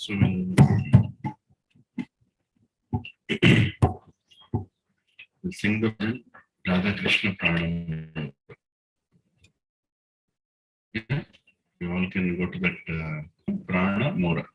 So we'll sing the Radha Krishna Pranam. Yeah? You all can go to that Prana Mora.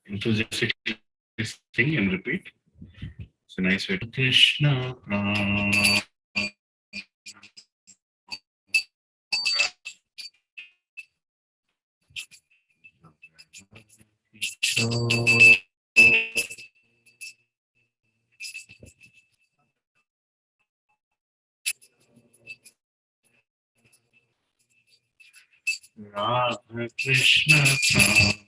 Enthusiastically sing and repeat. It's a nice way to Krishna Prana. Radha Krishna Prana.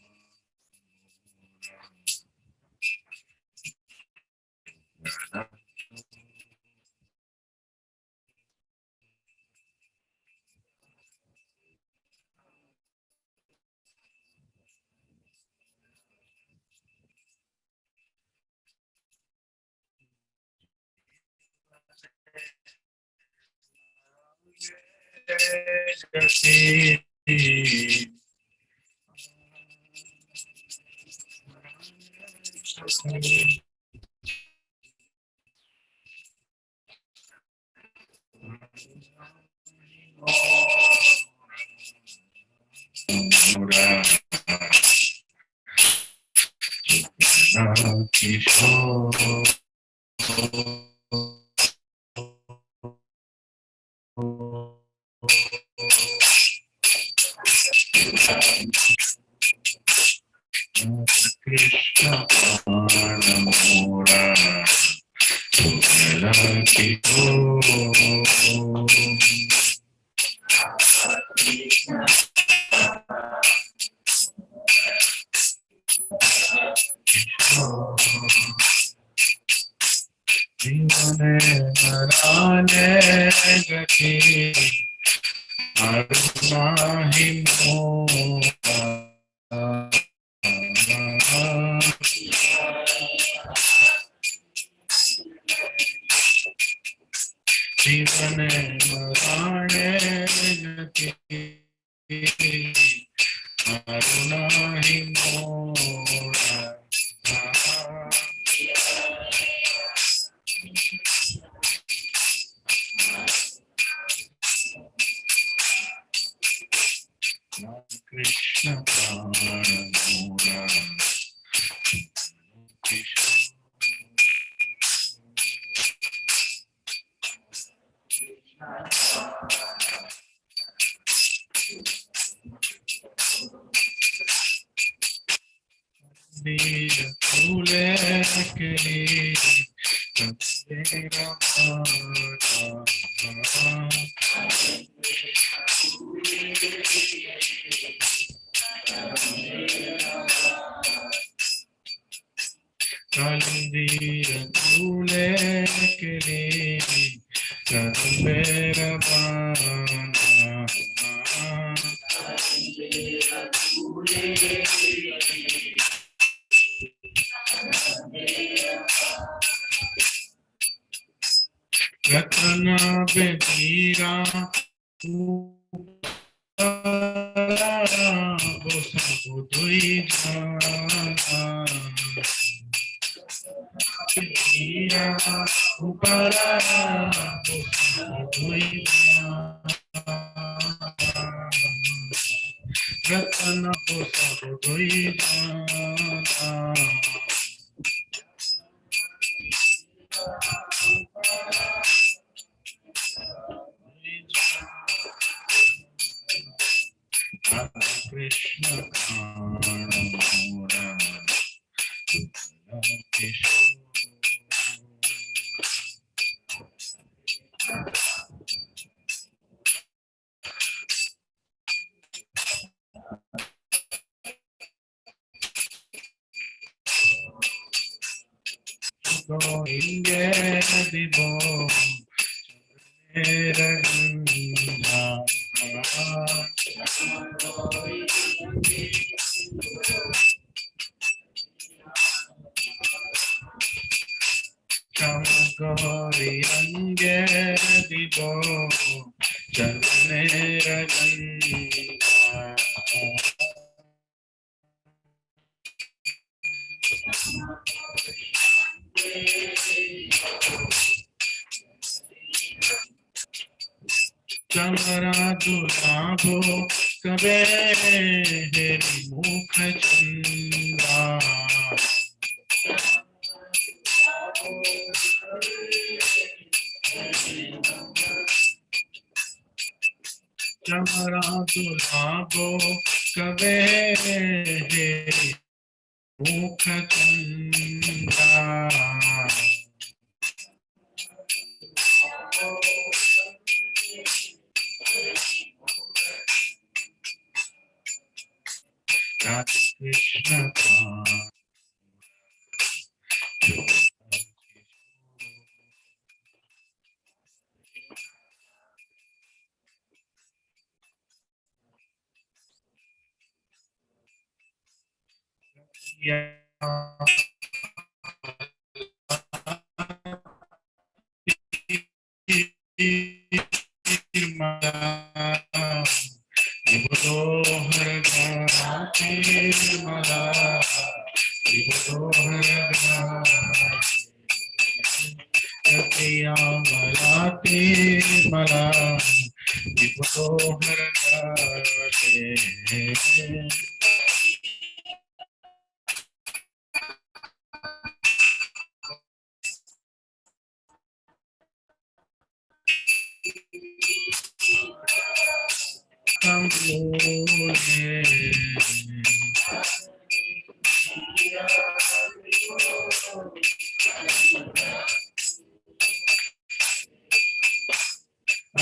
Krishna Paramora Krishna Paramora Ratana Bedira Krishna Paramora Divo Chamagoriyange Divo Janera Chamaradu Kabe Mukha Chanda Chamaradu Kabe Mukha Chanda Radha Krishna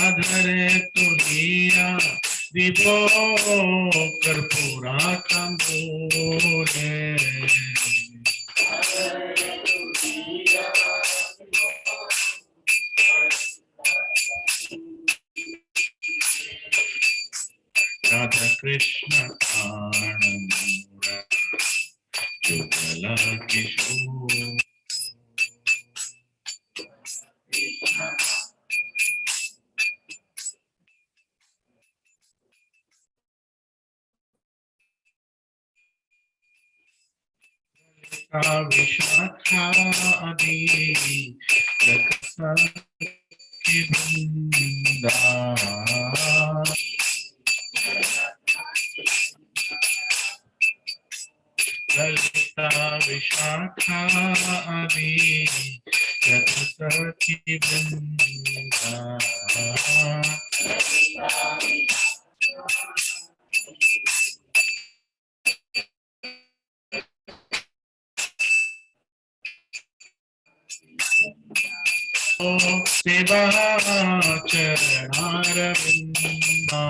Adhare tuhiya divo karpura tambore Radha Krishna Anamura Jugala Kishore Vishakha Adi Jakasa Kibunda Lalita Vishakha Adi Jakasa Kibunda Seva Charanaravindma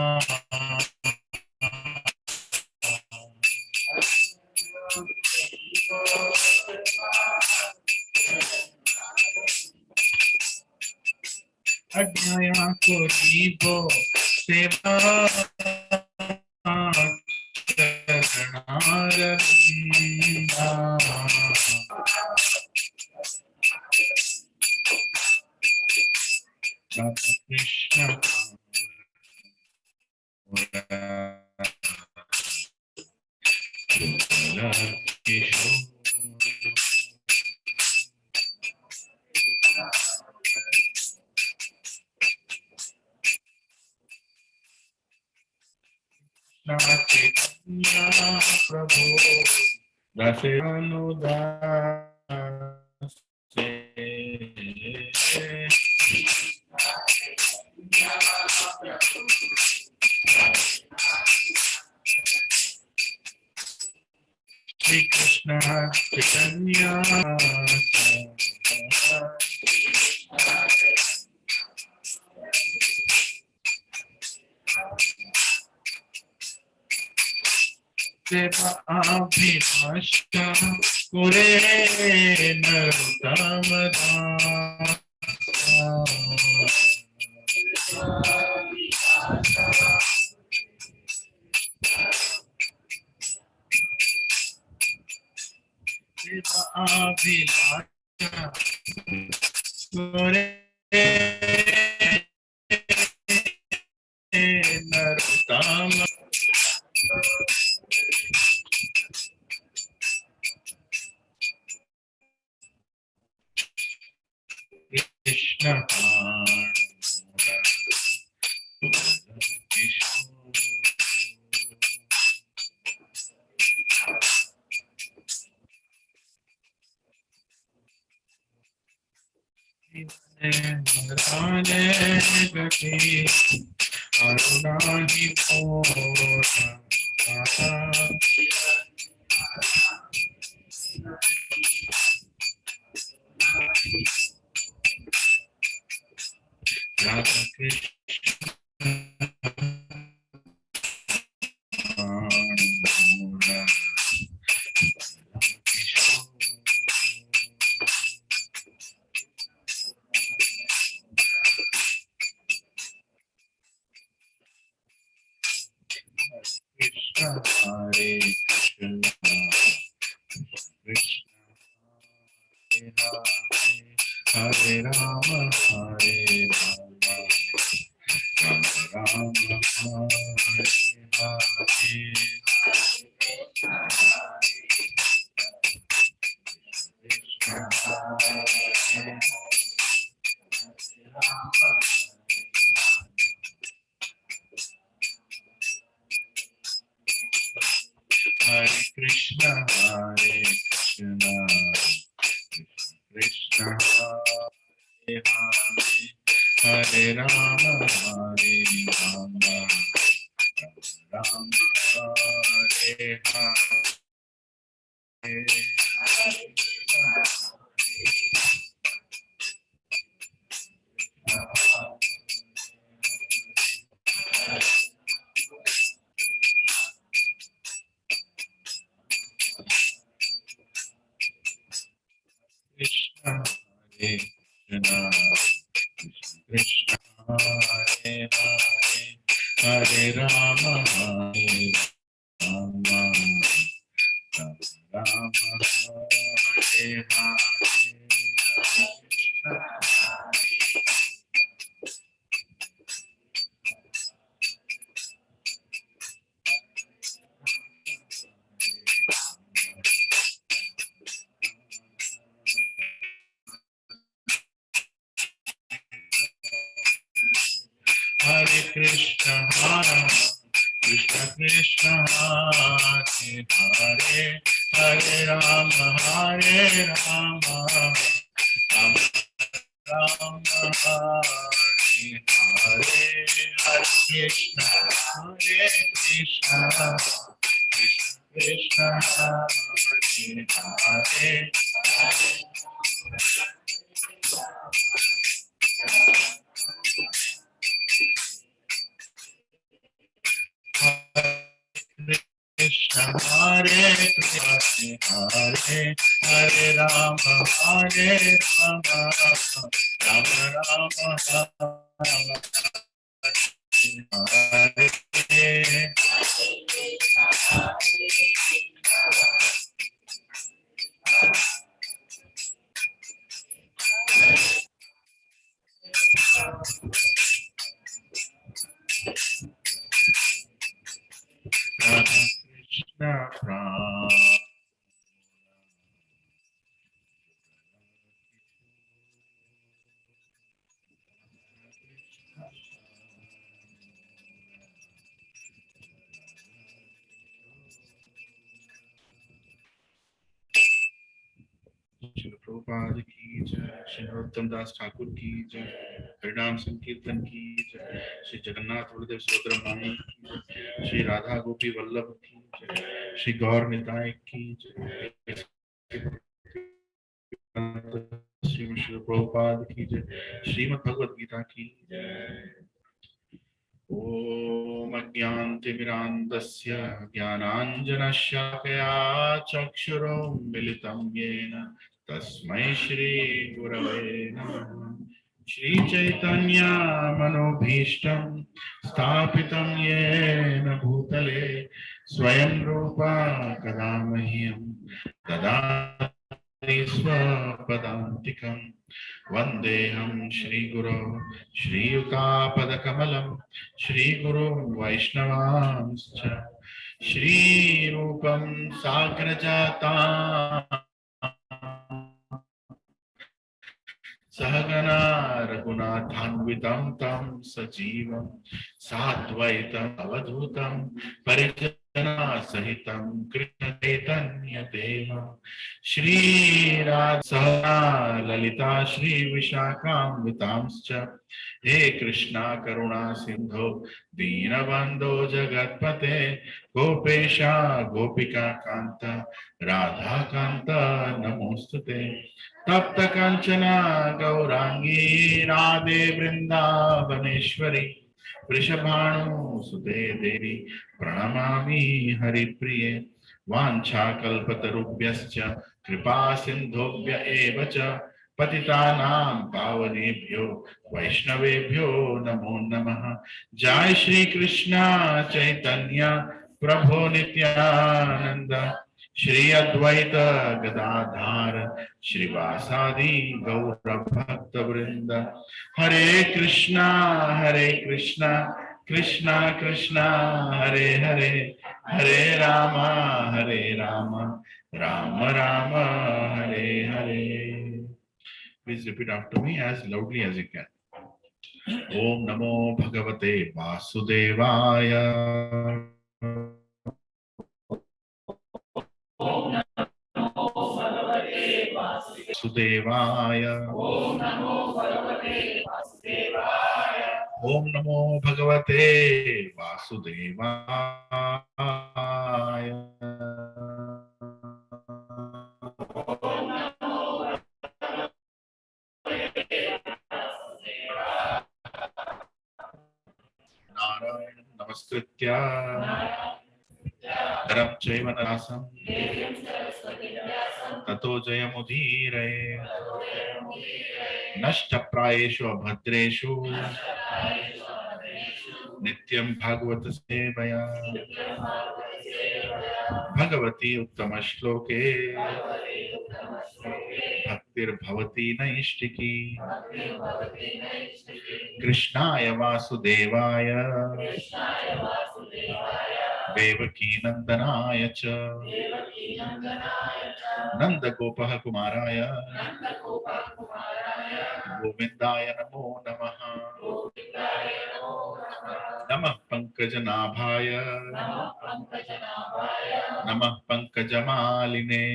Adhyaya Koribo Seva Charanaravindma Radha Krishna Jugala Kishore Chaitanya Prabhu Rasanudas Shri Krishna Chaitanya सेवा अभिलाषा कुरे नरोत्तम दास। सेवा अभिलाषा कुरे नरोत्तम। कृष्ण राधे गति अरुणाहि Radha Krishna Hare Krishna, Krishna Hare Rama, Hare Rama, Rama Rama, Hare Hare. Hare Krishna, Hare Krishna, Krishna Hare Hare, Hare Rama, Hare Rama, Rama Hare Hare. Krishna Hare Krishna, Krishna Hare Hare, Hare Rama, Hare Rama, Rama Hare Hare. Hare Krishna, Hare Krishna, Krishna Hare Hare, Hare Rama, Hare Rama, Rama Rama Hare Hare. Hare Krishna, Hare Krishna, Krishna Krishna Hare Hare. Krishna Hare Krishna, Hare Hare Rama, Hare Rama, Rama Rama Hare Hare. Radha Krishna Ram. Shri Prabhupada की जय, श्री नरोत्तम दास ठाकुर की जय, हरिनाम संकीर्तन की जय, श्री जगन्नाथ बलदेव सुभद्रा माई की जय, श्री राधा गोपी वल्लभ की जय, श्री गौर निताय की जय, श्री प्रभुपाद की जय, श्रीमद् भगवद गीता की जय। ॐ अज्ञानतिमिरान्धस्य ज्ञानाञ्जनशलाकया चक्षुरुन्मीलितं येन तस्मै श्रीगुरवे नमः। श्रीचैतन्यमनोभीष्टं स्थापितं येन भूतले स्वयं रूपा कदा मह्यं ददाति स्वपदान्तिकम्। वन्देऽहं श्रीगुरो श्रीयुतापदकमलं श्रीगुरुं वैष्णवांश्च श्रीरूपं साग्रजातां सहगना रघुनाथान्वितं तं सजीवं साद्वैतम् अवधूतं परिजना सहितं कृष्ण चैतन्य देवं श्रीराधा सहगना ललिता श्री विशाखान्वितांश्च हे कृष्णा करुणा सिंधो दीनबंधो जगत्पते गोपेशा गोपिका कांता राधा कांता नमोस्तुते तप्त कंचना गौरांगी राधे वृंदावनेश्वरी वृषभानुसुते देवी प्रणमामि हरिप्रिये वाञ्छाकल्पतरुभ्यश्च कृपा सिन्धुभ्य एव च पतितानां पावनेभ्यो वैष्णवेभ्यो नमो नमः। जय श्री कृष्ण चैतन्य प्रभु नित्यानंद श्री अद्वैत गदाधार श्रीवासादि गौर भक्त वृंद हरे Krishna Krishna Krishna Hare Hare Hare Ram Ram Ram Hare Hare. Please repeat after me as loudly as you can. Om Namo Bhagavate Vasudevaya. Vasudevaya. Om Namo Bhagavate Vasudevaya. Om Namo Bhagavate Vasudevaya. Narayan नमस्कृत्य नरं चैव नरासं ततो जयमुदीरये नष्टप्रायेषु अभद्रेषु नित्यं भागवत सेवया भगवती उत्तम श्लोके भक्तिर्भवती नैष्टिकी कृष्णाय वासुदेवाय देवकी नंदनाय च नंद गोपः कुमाराय गोविंदाय नमो नमः। नमः पंकजनाभाय नमः पंकजमालिने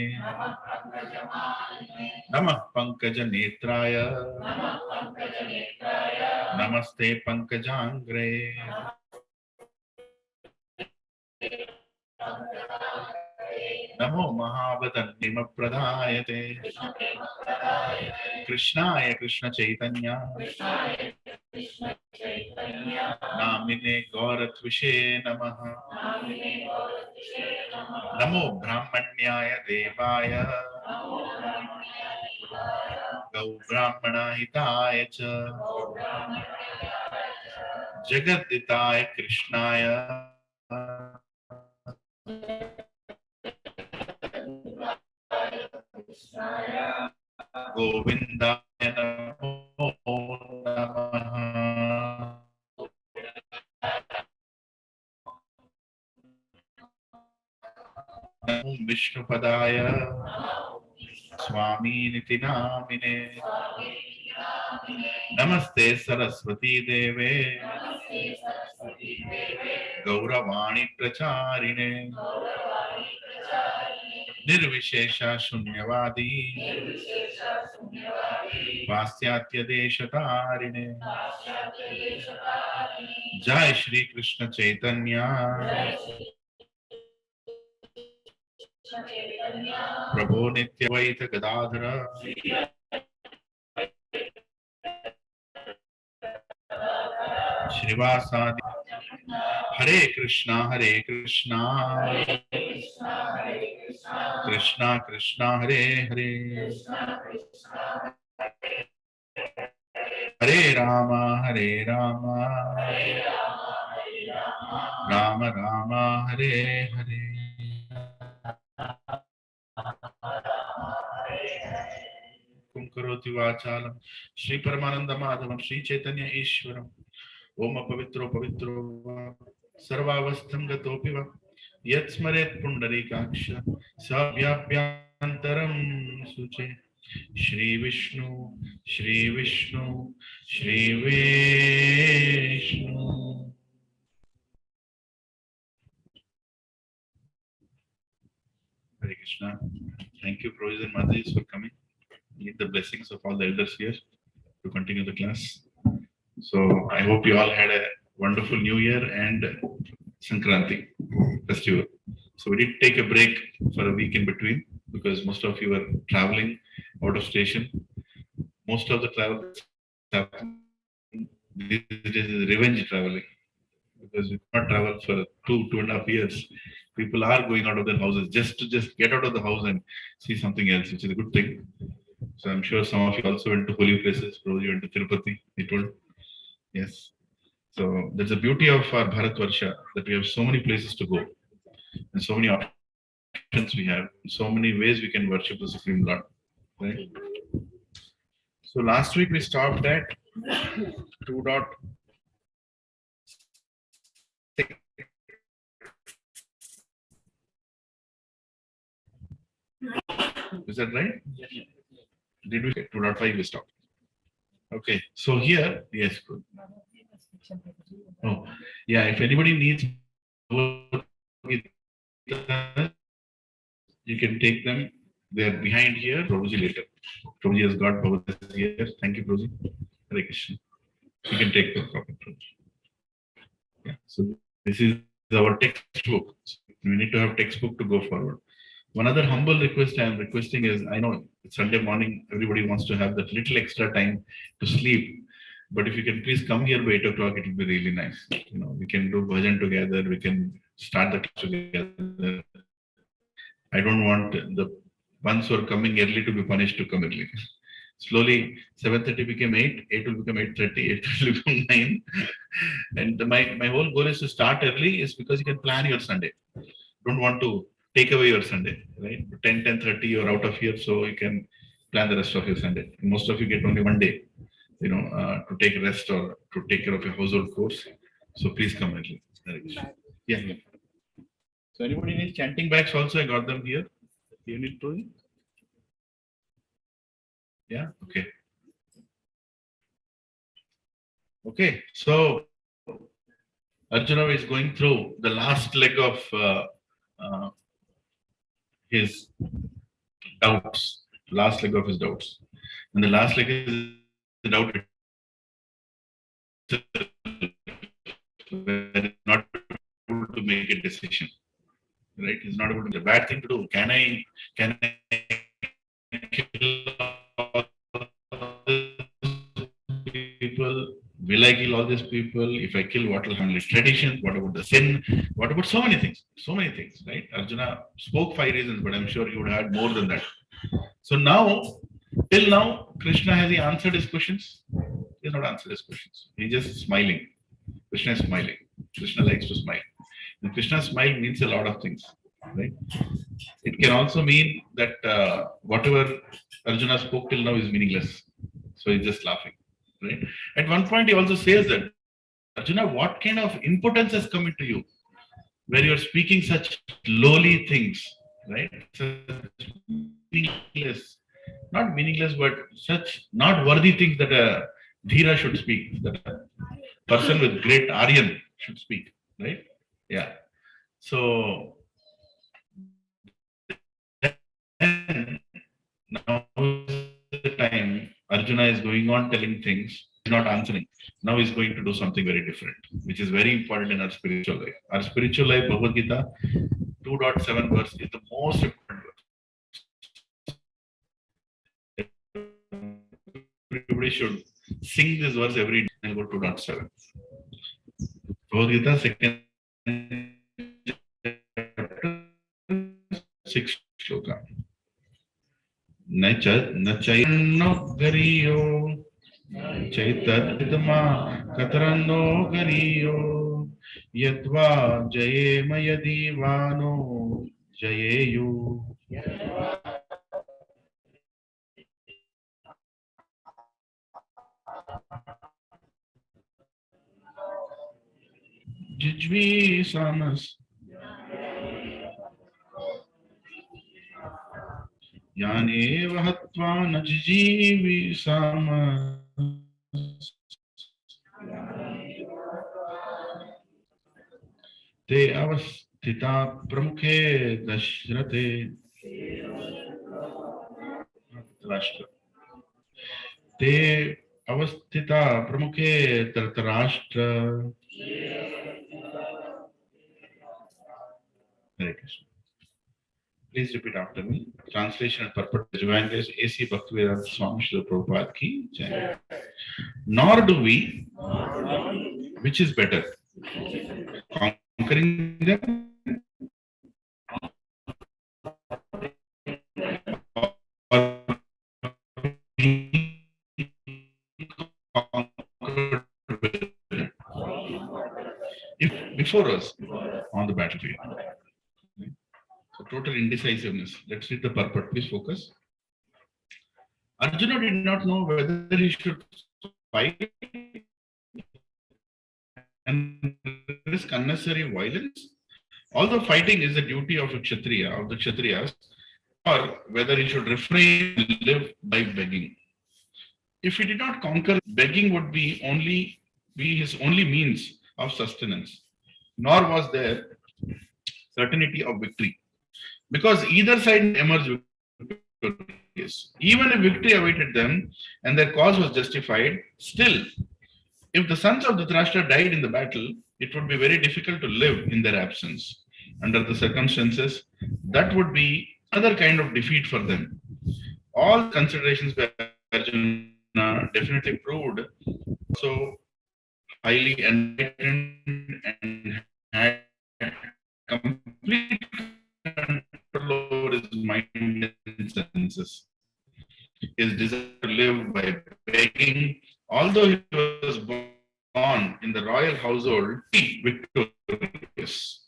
नमः पंकजनेत्राय नमस्ते पंकजांग्रे। नमो महावदन्निमप्रदायते कृष्णाय कृष्ण चैतन्य नामिने गौरत्विषे नमः। नमो ब्राह्मण्याय देवाय गौ ब्राह्मणाहिताय च जगद्दिताय कृष्णाय गोविंदाय नमो नमः। नमो विष्णुपदाय स्वामीनिति नामिने नमस्ते सरस्वती देवे गौरवाणी प्रचारिणे निर्विशेषा शून्यवादी पाश्चात्य देशतारिणे जय श्री कृष्ण चैतन्य प्रभु नित्याद्वैत Gadadhar श्रीवासादि Hare Krishna, Hare Krishna, Krishna Krishna, Hare Hare, Hare Rama, Hare Rama, Rama Rama, Hare Hare. Kumkaroti Vachalam, Sri Paramananda Madhavam, Sri Chaitanya Ishwaram, Om Pavitro Pavitro, Sarvavastham Gatopiva, Yat Smaret Pundarikaksha, Sabhyabhyantaram Suche, Shri Vishnu, Shri Vishnu, Shri Vishnu. Hare Krishna. Thank you, Prabhuji and Madhis, for coming. Need the blessings of all the elders here to continue the class. So I hope you all had a wonderful New Year and Sankranti festival. So we did take a break for a week in between because most of you were traveling out of station. Most of the travel these days is revenge traveling because we cannot travel for 2.5 years. People are going out of their houses just to get out of the house and see something else, which is a good thing. So I'm sure some of you also went to holy places. Probably you went to Tirupati, he told. Yes. So that's the beauty of our Bharat Varsha, that we have so many places to go and so many options we have, so many ways we can worship the Supreme Lord. Right? So last week we stopped at 2.6. Is that right? Did we 2.5 we stopped? Okay. So here, yes. Oh, yeah. If anybody needs, you can take them. They're behind here. Prabhuji later. Prabhuji has got Bhagavad here. Thank you, Prabhuji. Hare Krishna. You can take the copy. Yeah. So this is our textbook. We need to have textbook to go forward. One other humble request I am requesting is, I know it's Sunday morning, everybody wants to have that little extra time to sleep. But if you can please come here by 8 o'clock, it will be really nice. You know, we can do bhajan together, we can start the class together. I don't want the ones who are coming early to be punished to come early. Slowly, 7:30 became 8, 8 will become 8:30, 8 will become 9. And my whole goal is to start early is because you can plan your Sunday. Don't want to take away your Sunday, right? 10, 10:30, you're out of here, so you can plan the rest of your Sunday. Most of you get only one day, to take a rest or to take care of your household chores. So please come early. Yeah, yeah. So anybody needs chanting bags also, I got them here. You need to? Yeah, okay. Okay, so Arjuna is going through the last leg of uh, his doubts, last leg of his doubts. And the last leg is the doubt where he's not able to make a decision. Right? He's not able to do the bad thing to do. Can I kill all these people? Will I kill all these people? If I kill, what will happen? Traditions? What about the sin? What about so many things? So many things, right? Arjuna spoke 5 reasons, but I'm sure he would have had more than that. So now, till now, Krishna, has he answered his questions? He has not answered his questions. He's just smiling. Krishna is smiling. Krishna likes to smile. And Krishna's smile means a lot of things, right? It can also mean that whatever Arjuna spoke till now is meaningless. So he's just laughing, right? At one point, he also says that, Arjuna, what kind of impotence has come into you where you're speaking such lowly things, right? Such meaningless, not meaningless, but such not worthy things that a Dhira should speak, that a person with great Aryan should speak, right? Yeah. So then, now is the time Arjuna is going on telling things, he's not answering. Now he's going to do something very different, which is very important in our spiritual life. Our spiritual life, Bhagavad Gita 2.7 verse is the most important verse. Everybody should sing this verse every day and go 2.7. Bhagavad Gita, second chapter, 6th shloka. न चैनो गरियो चैतद्मा कतरन्नो गरियो यद्वा जयेम यदीवानो जयेयु जिज्वीषामस् यानेव हत्वा न जिजीविषामस् ते अवस्थिता प्रमुखे दशरथे राष्ट्र ते अवस्थिता प्रमुखे Dhritarashtra. Hare Krishna. Please repeat after me. Translation and purport of Evangelist A.C. Bhaktivedanta Swami Srila Prabhupada ki jai. Nor do we, which is better, conquering them or being conquered if before us on the battlefield. So total indecisiveness. Let's read the purport. Please focus. Arjuna did not know whether he should fight and risk unnecessary violence. Although fighting is the duty of a Kshatriya, of the Kshatriyas, or whether he should refrain and live by begging. If he did not conquer, begging would be his only means of sustenance, nor was there certainty of victory, because either side emerged victorious. Even if victory awaited them and their cause was justified, still, if the sons of Dhritarashtra died in the battle, it would be very difficult to live in their absence. Under the circumstances, that would be another kind of defeat for them. All considerations by Arjuna definitely proved so highly enlightened and had complete control over his mind and senses. His desire to live by begging, although he was born in the royal household, victorious.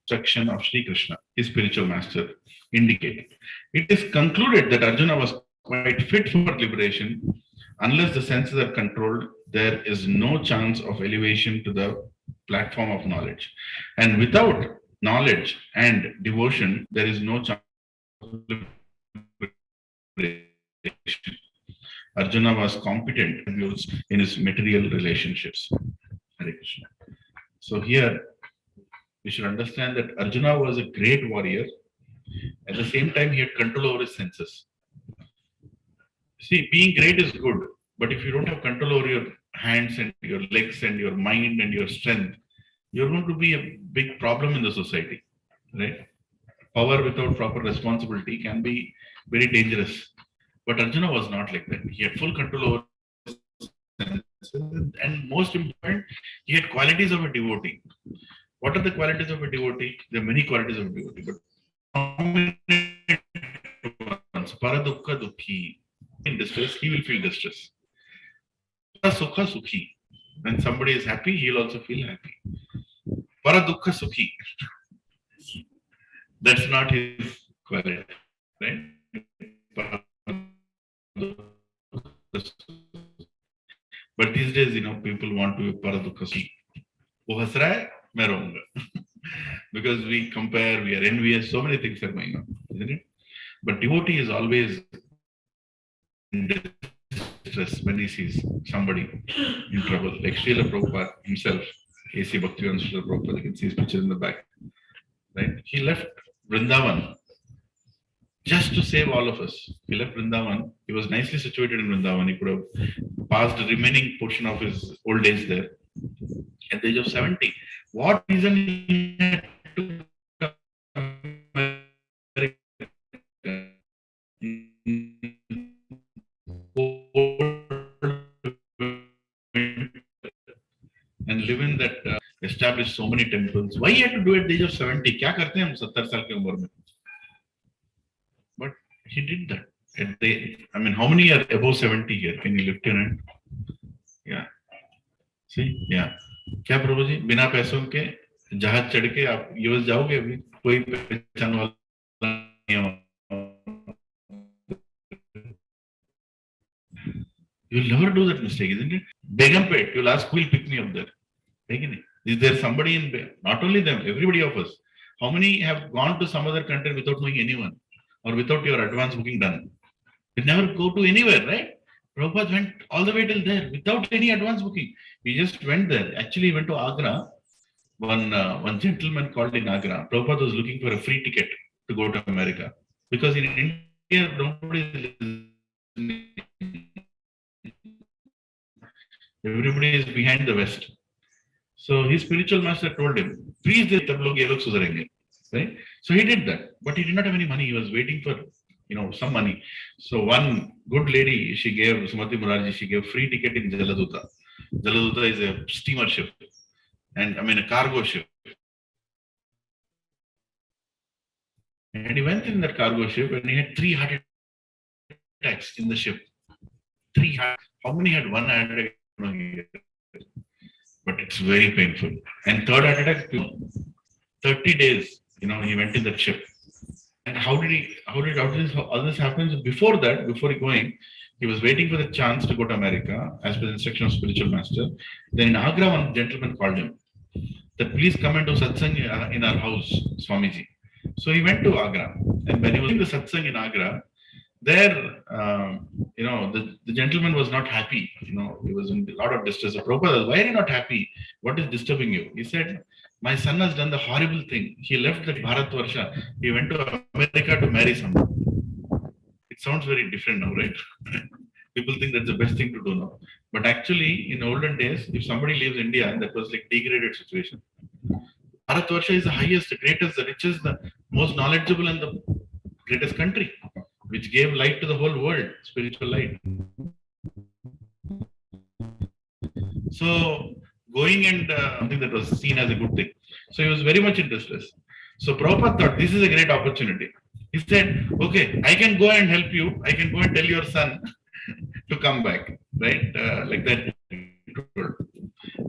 Instruction of Sri Krishna, his spiritual master, indicated. It is concluded that Arjuna was quite fit for liberation. Unless the senses are controlled, there is no chance of elevation to the platform of knowledge. And without knowledge and devotion, there is no chance of liberation. Arjuna was competent in his material relationships. Hare Krishna. So here we should understand that Arjuna was a great warrior. At the same time, he had control over his senses. See, being great is good, but if you don't have control over your hands and your legs and your mind and your strength, you're going to be a big problem in the society, right? Power without proper responsibility can be very dangerous. But Arjuna was not like that. He had full control over his senses, and most important, he had qualities of a devotee. What are the qualities of a devotee? There are many qualities of a devotee, but paradukha dukhi. In distress, he will feel distress. Sukha sukhi. When somebody is happy, he will also feel happy. Paradukha sukhi. That's not his quality, right? But these days, people want to be paradukha sukhi. वो हंस रहा है, मैं रोऊंगा. Because we compare, we are envious, so many things are going on, isn't it? But devotee is always in distress when he sees somebody in trouble, like Srila Prabhupada himself, A.C. Bhaktivedanta Srila Prabhupada, you can see his picture in the back, right? He left Vrindavan just to save all of us. He left Vrindavan. He was nicely situated in Vrindavan. He could have passed the remaining portion of his old age there. At the age of 70, what reason he had to and live in that established so many temples. Why he had to do it at the age of 70? क्या करते हैं हम 70 साल की उम्र में? But he did that. I mean, how many are above 70 here? Can you lift your hand? Yeah. See? Yeah. क्या प्रभु जी बिना पैसों के जहाज चढ़ के आप यूएस जाओगे? अभी कोई पहचान वाला नहीं हो. You'll never do that mistake, isn't it? Begumpet, you'll ask who will pick me up there. Is there somebody in there? Not only them, everybody of us. How many have gone to some other country without knowing anyone or without your advance booking done? You never go to anywhere, right? Prabhupada went all the way till there without any advance booking. He just went there. Actually, he went to Agra. One gentleman called in Agra. Prabhupada was looking for a free ticket to go to America because in India, nobody is. Everybody is behind the West. So his spiritual master told him, please, right? So he did that, but he did not have any money. He was waiting for, some money. So one good lady, she gave, Sumati Murarji, she gave free ticket in Jaladuta. Jaladuta is a steamer ship, and a cargo ship. And he went in that cargo ship and he had 3 heart attacks in the ship. 3 heart. How many had 1 heart attack? But it's very painful. And 3rd heart attack, 30 days, he went in that ship. And how did all this happen? Before that, before going, he was waiting for the chance to go to America as per the instruction of spiritual master. Then in Agra, one gentleman called him that please come and do satsang in our house, Swamiji. So he went to Agra. And when he was in the satsang in Agra, there, the gentleman was not happy. He was in a lot of distress. So Prabhupada, why are you not happy? What is disturbing you? He said, my son has done the horrible thing. He left the Bharat Varsha. He went to America to marry someone. It sounds very different now, right? People think that's the best thing to do now. But actually, in olden days, if somebody leaves India, that was like degraded situation. Bharat Varsha is the highest, the greatest, the richest, the most knowledgeable and the greatest country, which gave light to the whole world, spiritual light. So going and something that was seen as a good thing. So he was very much in distress. So Prabhupada thought this is a great opportunity. He said, okay, I can go and help you. I can go and tell your son to come back, right? Like that.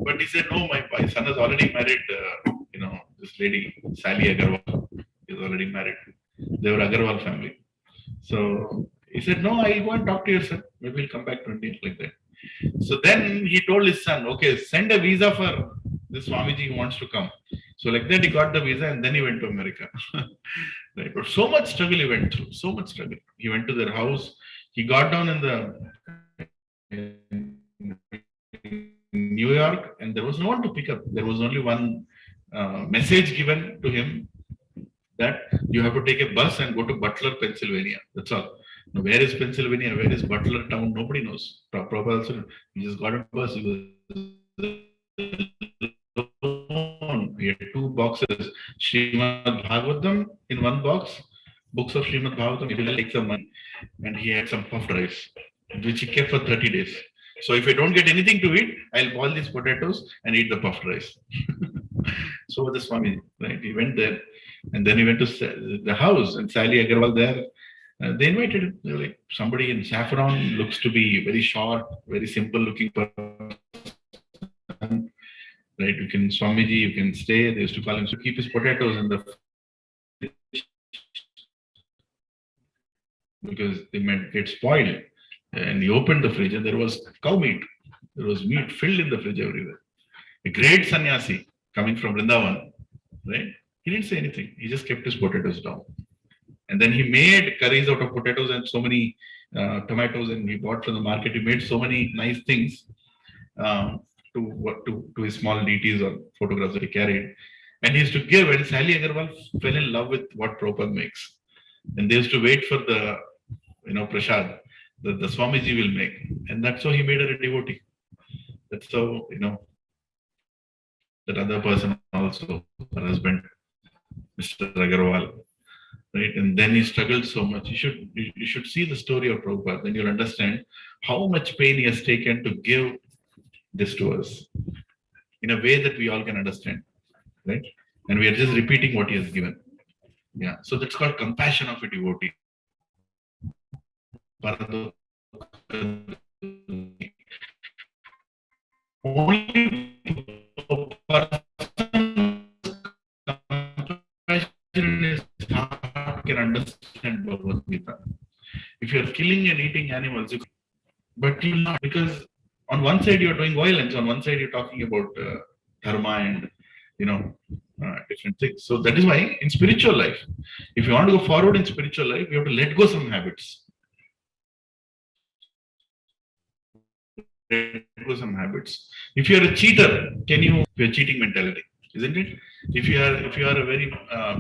But he said, no, my son has already married, this lady, Sally Agarwal. He's already married. They were Agarwal family. So he said, no, I'll go and talk to your son. Maybe he'll come back to India, like that. So then he told his son, okay, send a visa for this Swamiji who wants to come. So like that, he got the visa and then he went to America. Right? But so much struggle he went through, so much struggle. He went to their house. He got down in New York and there was no one to pick up. There was only one message given to him that you have to take a bus and go to Butler, Pennsylvania. That's all. Now, where is Pennsylvania? Where is Butler town? Nobody knows. Prabhupada also, he just got a bus. He had 2 boxes. Srimad Bhagavatam in one box, books of Srimad Bhagavatam. He will take some money. And he had some puffed rice, which he kept for 30 days. So if I don't get anything to eat, I'll boil these potatoes and eat the puffed rice. So the Swami, right? He went there. And then he went to the house and Sally Agarwal there. They invited him. They were like, somebody in saffron, looks to be very short, very simple looking person. Right? You can, Swamiji, you can stay. They used to call him to keep his potatoes in the fridge because they might get spoiled. And he opened the fridge and there was cow meat. There was meat filled in the fridge everywhere. A great sannyasi coming from Vrindavan, right? He didn't say anything. He just kept his potatoes down. And then he made curries out of potatoes and so many tomatoes, and he bought from the market. He made so many nice things to his small deities or photographs that he carried. And he used to give, and Sally Agarwal fell in love with what Prabhupada makes. And they used to wait for the, prasad that the Swamiji will make. And that's how he made her a devotee. That's how, that other person also, her husband, Mr. Agarwal, right? And then he struggled so much. You should see the story of Prabhupada, then you'll understand how much pain he has taken to give this to us. in a way that we all can understand, right? And we are just repeating what he has given. Yeah. So that's called compassion of a devotee. Only compassion is heart can understand Bhagavad Gita. If you're killing and eating animals, but you will not, because on one side you're doing violence, on one side you're talking about dharma and you know different things. So that is why in spiritual life, if you want to go forward in spiritual life, you have to let go some habits. Let go some habits. If you're a cheater, can you? Your cheating mentality, isn't it? If you are a very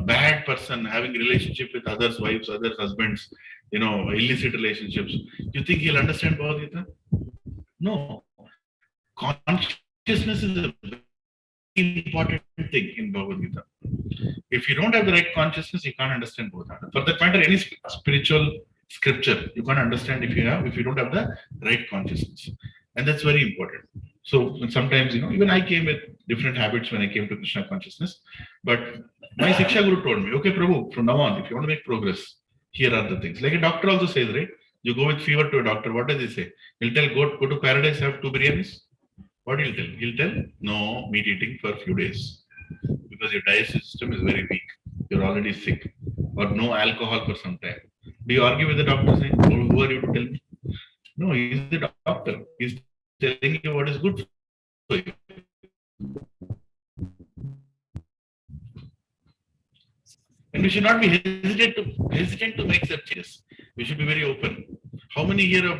bad person having relationship with others' wives, others' husbands, illicit relationships, you think he'll understand Bhagavad Gita? No. Consciousness is a very important thing in Bhagavad Gita. If you don't have the right consciousness, you can't understand Bhagavad. For that matter, any spiritual scripture you can't understand if you don't have the right consciousness, and that's very important. So sometimes even I came with different habits when I came to Krishna consciousness, but my Siksha Guru told me, okay, Prabhu, from now on, if you want to make progress, here are the things. Like a doctor also says, right? You go with fever to a doctor. What does he say? He'll tell, go to paradise, have 2 biryanis. What he'll tell? He'll tell, no meat eating for a few days because your digestive system is very weak. You're already sick. Or no alcohol for some time. Do you argue with the doctor saying, who are you to tell me? No, he's the doctor. He's telling you what is good for you. And we should not be hesitant to make such changes. We should be very open. How many here are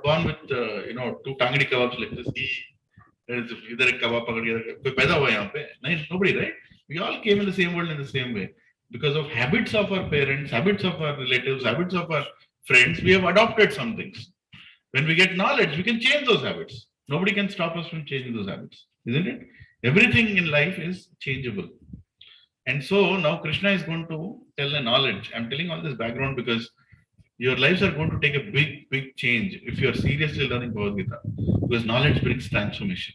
born with 2 tangdi kebabs like this? इधर एक कबाब पकड़ के कोई पैदा हुआ यहाँ पे नहीं, nobody, right? We all came in the same world in the same way because of habits of our parents, habits of our relatives, habits of our friends. We have adopted some things. When we get knowledge, we can change those habits. Nobody can stop us from changing those habits, isn't it? Everything in life is changeable. And so now Krishna is going to tell a knowledge. I'm telling all this background because your lives are going to take a big change if you are seriously learning Bhagavad Gita, because knowledge brings transformation.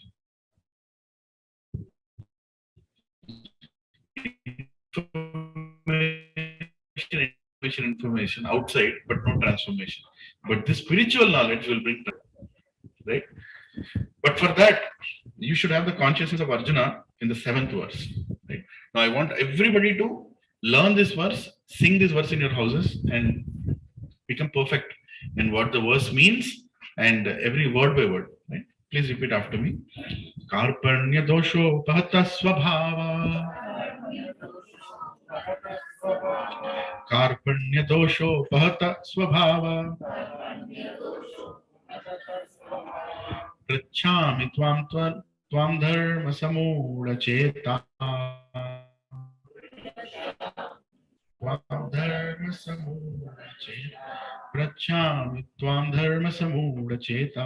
Information outside, but no transformation. But the spiritual knowledge will bring, right? But for that, you should have the consciousness of Arjuna in the 7th verse. Right? Now, I want everybody to learn this verse, sing this verse in your houses, and become perfect in what the verse means and every word by word. Right? Please repeat after me. Karpanya dosho pahata swabhava. Karpanya dosho pahata swabhava. Prachami tvam dharma samura cheta. Tvam dharma samura cheta. Prachami tvam dharma samura cheta.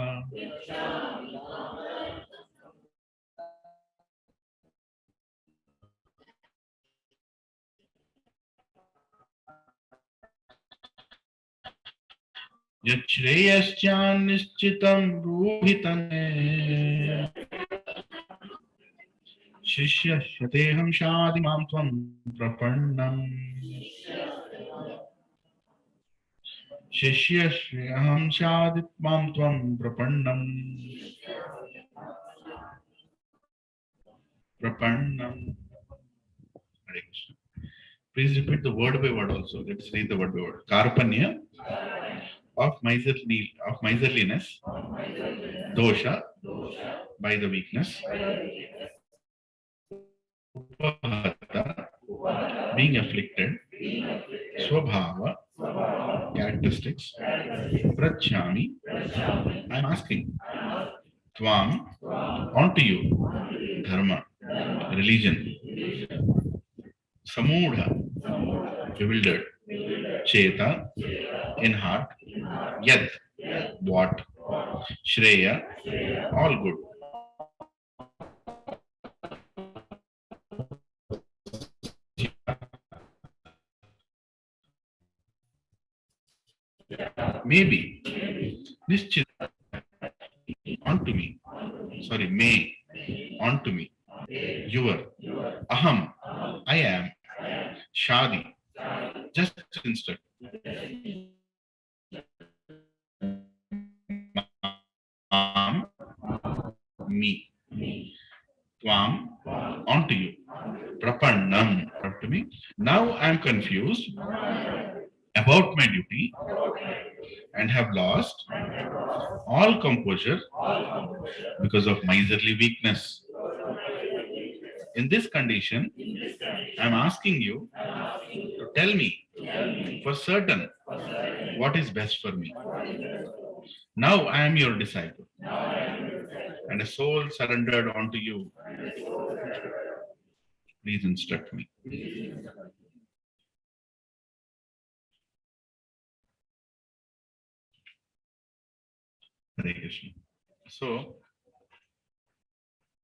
Yachreyascha nishchitam ruhitam Shishyashyateham shadimam tvam prapannam Shishyashyaham shadimam tvam prapannam Prapannam. Hare Krishna. Please repeat the word by word also. Let's read the word by word. Karpanya of miserliness, dosha by the weakness, upahata being afflicted, swabhava characteristics, prachami I am asking, tvam onto you, dharma religion, samudha bewildered, cheta in heart, yat what, shreya all good, maybe this onto me, sorry, may onto me, your, aham, I am, shadi, just instruct, mam, me, tvam, onto you, prapannam, to me. Now I am confused about my duty and have lost all composure because of miserly weakness. In this condition, I am asking you to tell me for certain what is best for me. Now I am your disciple and a soul surrendered unto you. Please instruct me. Hare Krishna. So,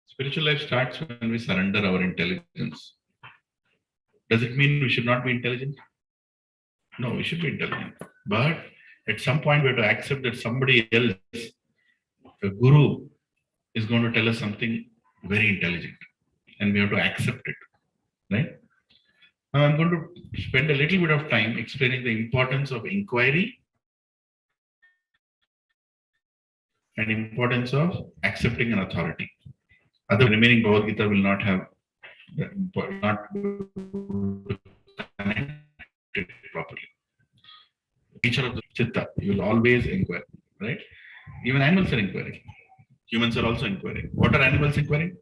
spiritual life starts when we surrender our intelligence. Does it mean we should not be intelligent? No, we should be intelligent. But at some point, we have to accept that somebody else, a guru, is going to tell us something very intelligent, and we have to accept it. Right? Now, I'm going to spend a little bit of time explaining the importance of inquiry and importance of accepting an authority. Other remaining Bhagavad Gita will not have not connected properly. Nature of the chitta, you will always inquire, right? Even animals are inquiring. Humans are also inquiring. What are animals inquiring?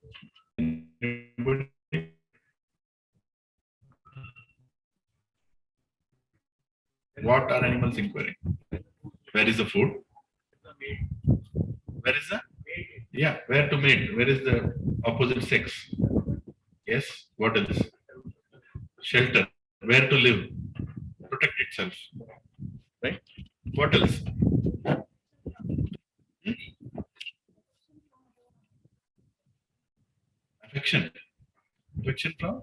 What are animals inquiring? Where is the food? Where is the? Yeah, where to mate? Where is the opposite sex? Yes. What else? Shelter. Where to live? Protect itself. Right? What else? Hmm? Affection. Affection from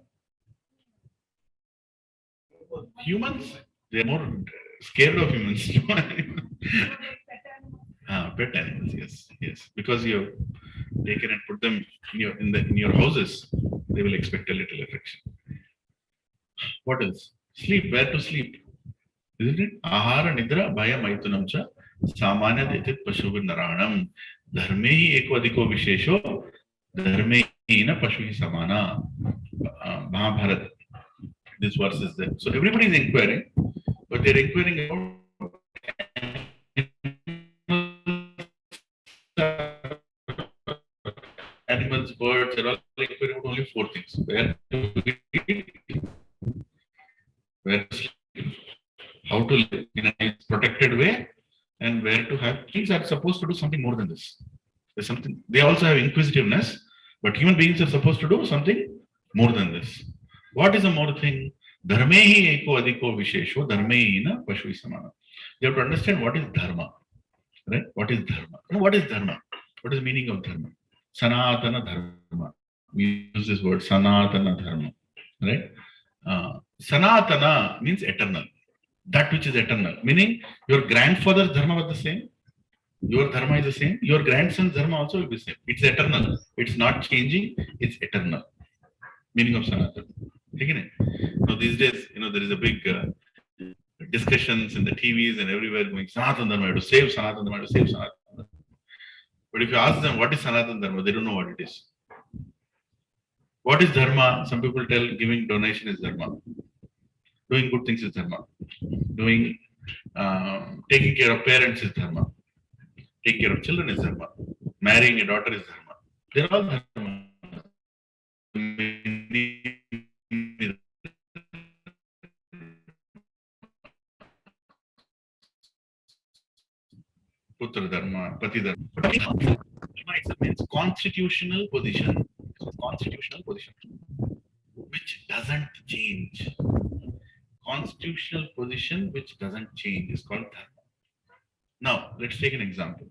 humans. They are more scared of humans. Pet animals. Yes, yes. Because you have taken and put them in your houses, they will expect a little affection. What else? Sleep. Where to sleep? Isn't it? Ahara nidra bhaya maitunam cha samanya detit pashuvi naranam dharme hi eko adhiko vishesho dharme hi na pashu hi samana. Mahabharata. This verse is there. So everybody is inquiring, but they're inquiring about animals, birds, they're all inquiring about only four things. Where to eat, where to sleep, how to live in a protected way, and where to have. Things are supposed to do something more than this. There's something. They also have inquisitiveness, but human beings are supposed to do something more than this. What is a more thing? Dharmehi eko adhiko vishesho dharmeina pashvi samana. You have to understand what is dharma, right? What is dharma? And what is dharma? What is the meaning of dharma? Sanatana dharma. We use this word sanatana dharma, right? Sanatana means eternal. That which is eternal. Meaning your grandfather's dharma was the same. Your dharma is the same. Your grandson's dharma also will be the same. It's eternal. It's not changing. It's eternal. Meaning of sanatana. Now these days, there is a big discussions in the TVs and everywhere going Sanatana Dharma, to save Sanatana Dharma, to save Sanatana Dharma. But if you ask them what is Sanatana Dharma, they don't know what it is. What is Dharma? Some people tell giving donation is Dharma. Doing good things is Dharma. Doing taking care of parents is Dharma. Taking care of children is Dharma. Marrying a daughter is Dharma. They're all Dharma. Putra Dharma, Pati Dharma. Dharma itself means constitutional position. Constitutional position, which doesn't change. Constitutional position which doesn't change is called dharma. Now, let's take an example.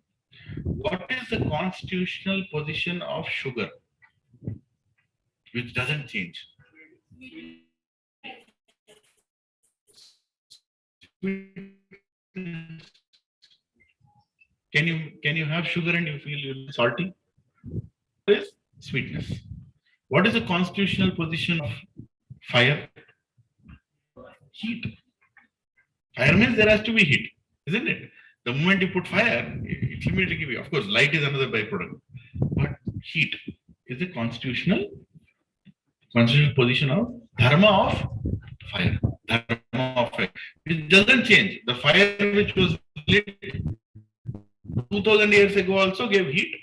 What is the constitutional position of sugar which doesn't change? Can you have sugar and you feel salty? What is sweetness? What is the constitutional position of fire? Heat. Fire means there has to be heat, isn't it? The moment you put fire, it immediately gives you. Of course, light is another byproduct, but heat is the constitutional position of dharma of fire. Dharma of fire. It doesn't change. The fire which was lit 2000 years ago also gave heat.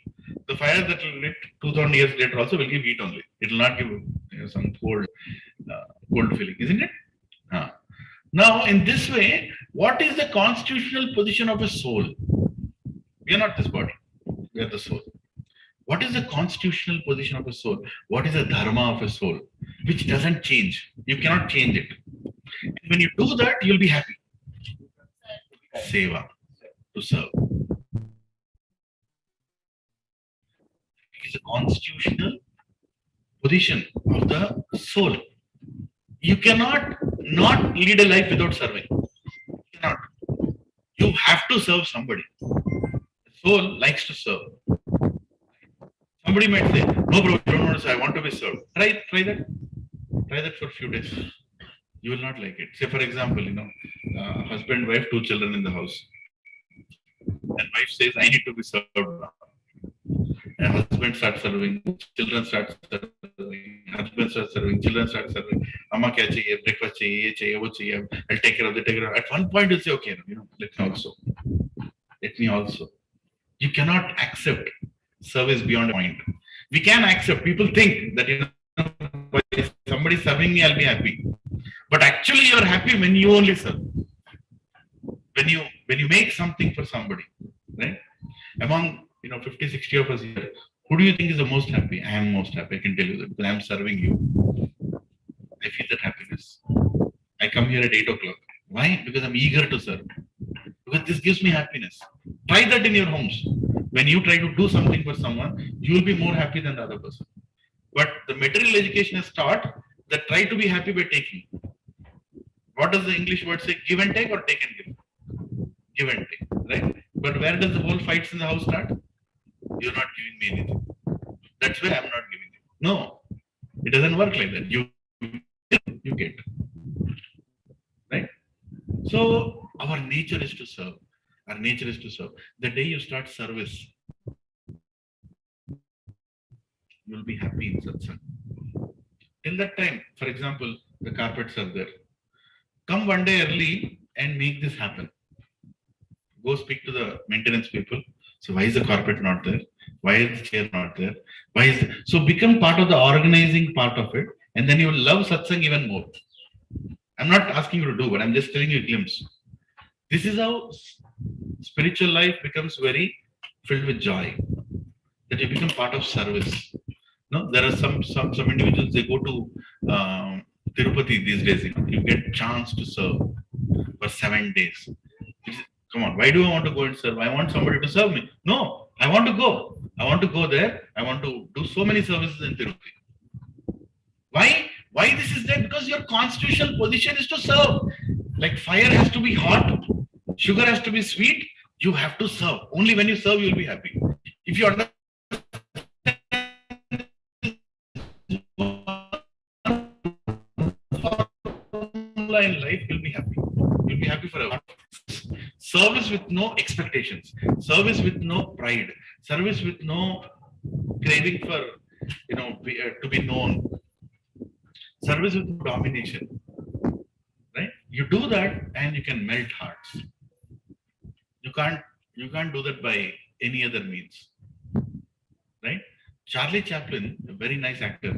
The fire that will lit 2000 years later also will give heat only. It will not give some cold feeling, isn't it? Now, in this way, what is the constitutional position of a soul? We are not this body. We are the soul. What is the constitutional position of a soul? What is the dharma of a soul? Which doesn't change. You cannot change it. When you do that, you'll be happy. Seva, to serve. It is a constitutional position of the soul. You cannot not lead a life without serving. You cannot. You have to serve somebody. The soul likes to serve. Somebody might say, no bro, you don't want to say, I want to be served. Try that. Try that for a few days. You will not like it. Say for example, husband, wife, 2 children in the house. And wife says, I need to be served now. And husband starts serving, children start serving, husband starts serving, children start serving. Amma kya chahiye, breakfast chahiye, ye chahiye, wo chahiye. I'll take care of that, take care of that. At one point you'll say, okay, let me also. Let me also. You cannot accept service beyond a point. We can accept. People think that if somebody is serving me, I'll be happy. But actually, you are happy when you only serve. When you make something for somebody, right? Among 50, 60 of us here, who do you think is the most happy? I am most happy. I can tell you that because I am serving you. I feel that happiness. I come here at 8 o'clock. Why? Because I'm eager to serve. Because this gives me happiness. Try that in your homes. When you try to do something for someone, you will be more happy than the other person. But the material education is taught that try to be happy by taking. What does the English word say? Give and take or take and give? Give and take, right? But where does the whole fights in the house start? You're not giving me anything. That's why I'm not giving you. No, it doesn't work like that. You get. Right? So our nature is to serve. Our nature is to serve. The day you start service, you'll be happy in satsang. Till that time, for example, the carpets are there. Come one day early and make this happen. Go speak to the maintenance people. So why is the carpet not there? Why is the chair not there? So become part of the organizing part of it, and then you will love satsang even more. I'm not asking you to do, but I'm just telling you a glimpse. This is how spiritual life becomes very filled with joy. That you become part of service. No, there are some individuals, they go to Tirupati these days. You get chance to serve for 7 days. Come on, why do I want to go and serve? I want somebody to serve me. No, I want to go. I want to go there. I want to do so many services in Tirupati. Why? Why this is there? Because your constitutional position is to serve. Like fire has to be hot, sugar has to be sweet. You have to serve. Only when you serve, you will be happy. If you understand in life, you'll be happy. You'll be happy forever. Service with no expectations, service with no pride, service with no craving for, to be known, service with no domination, right? You do that and you can melt hearts. You can't do that by any other means, right? Charlie Chaplin, a very nice actor,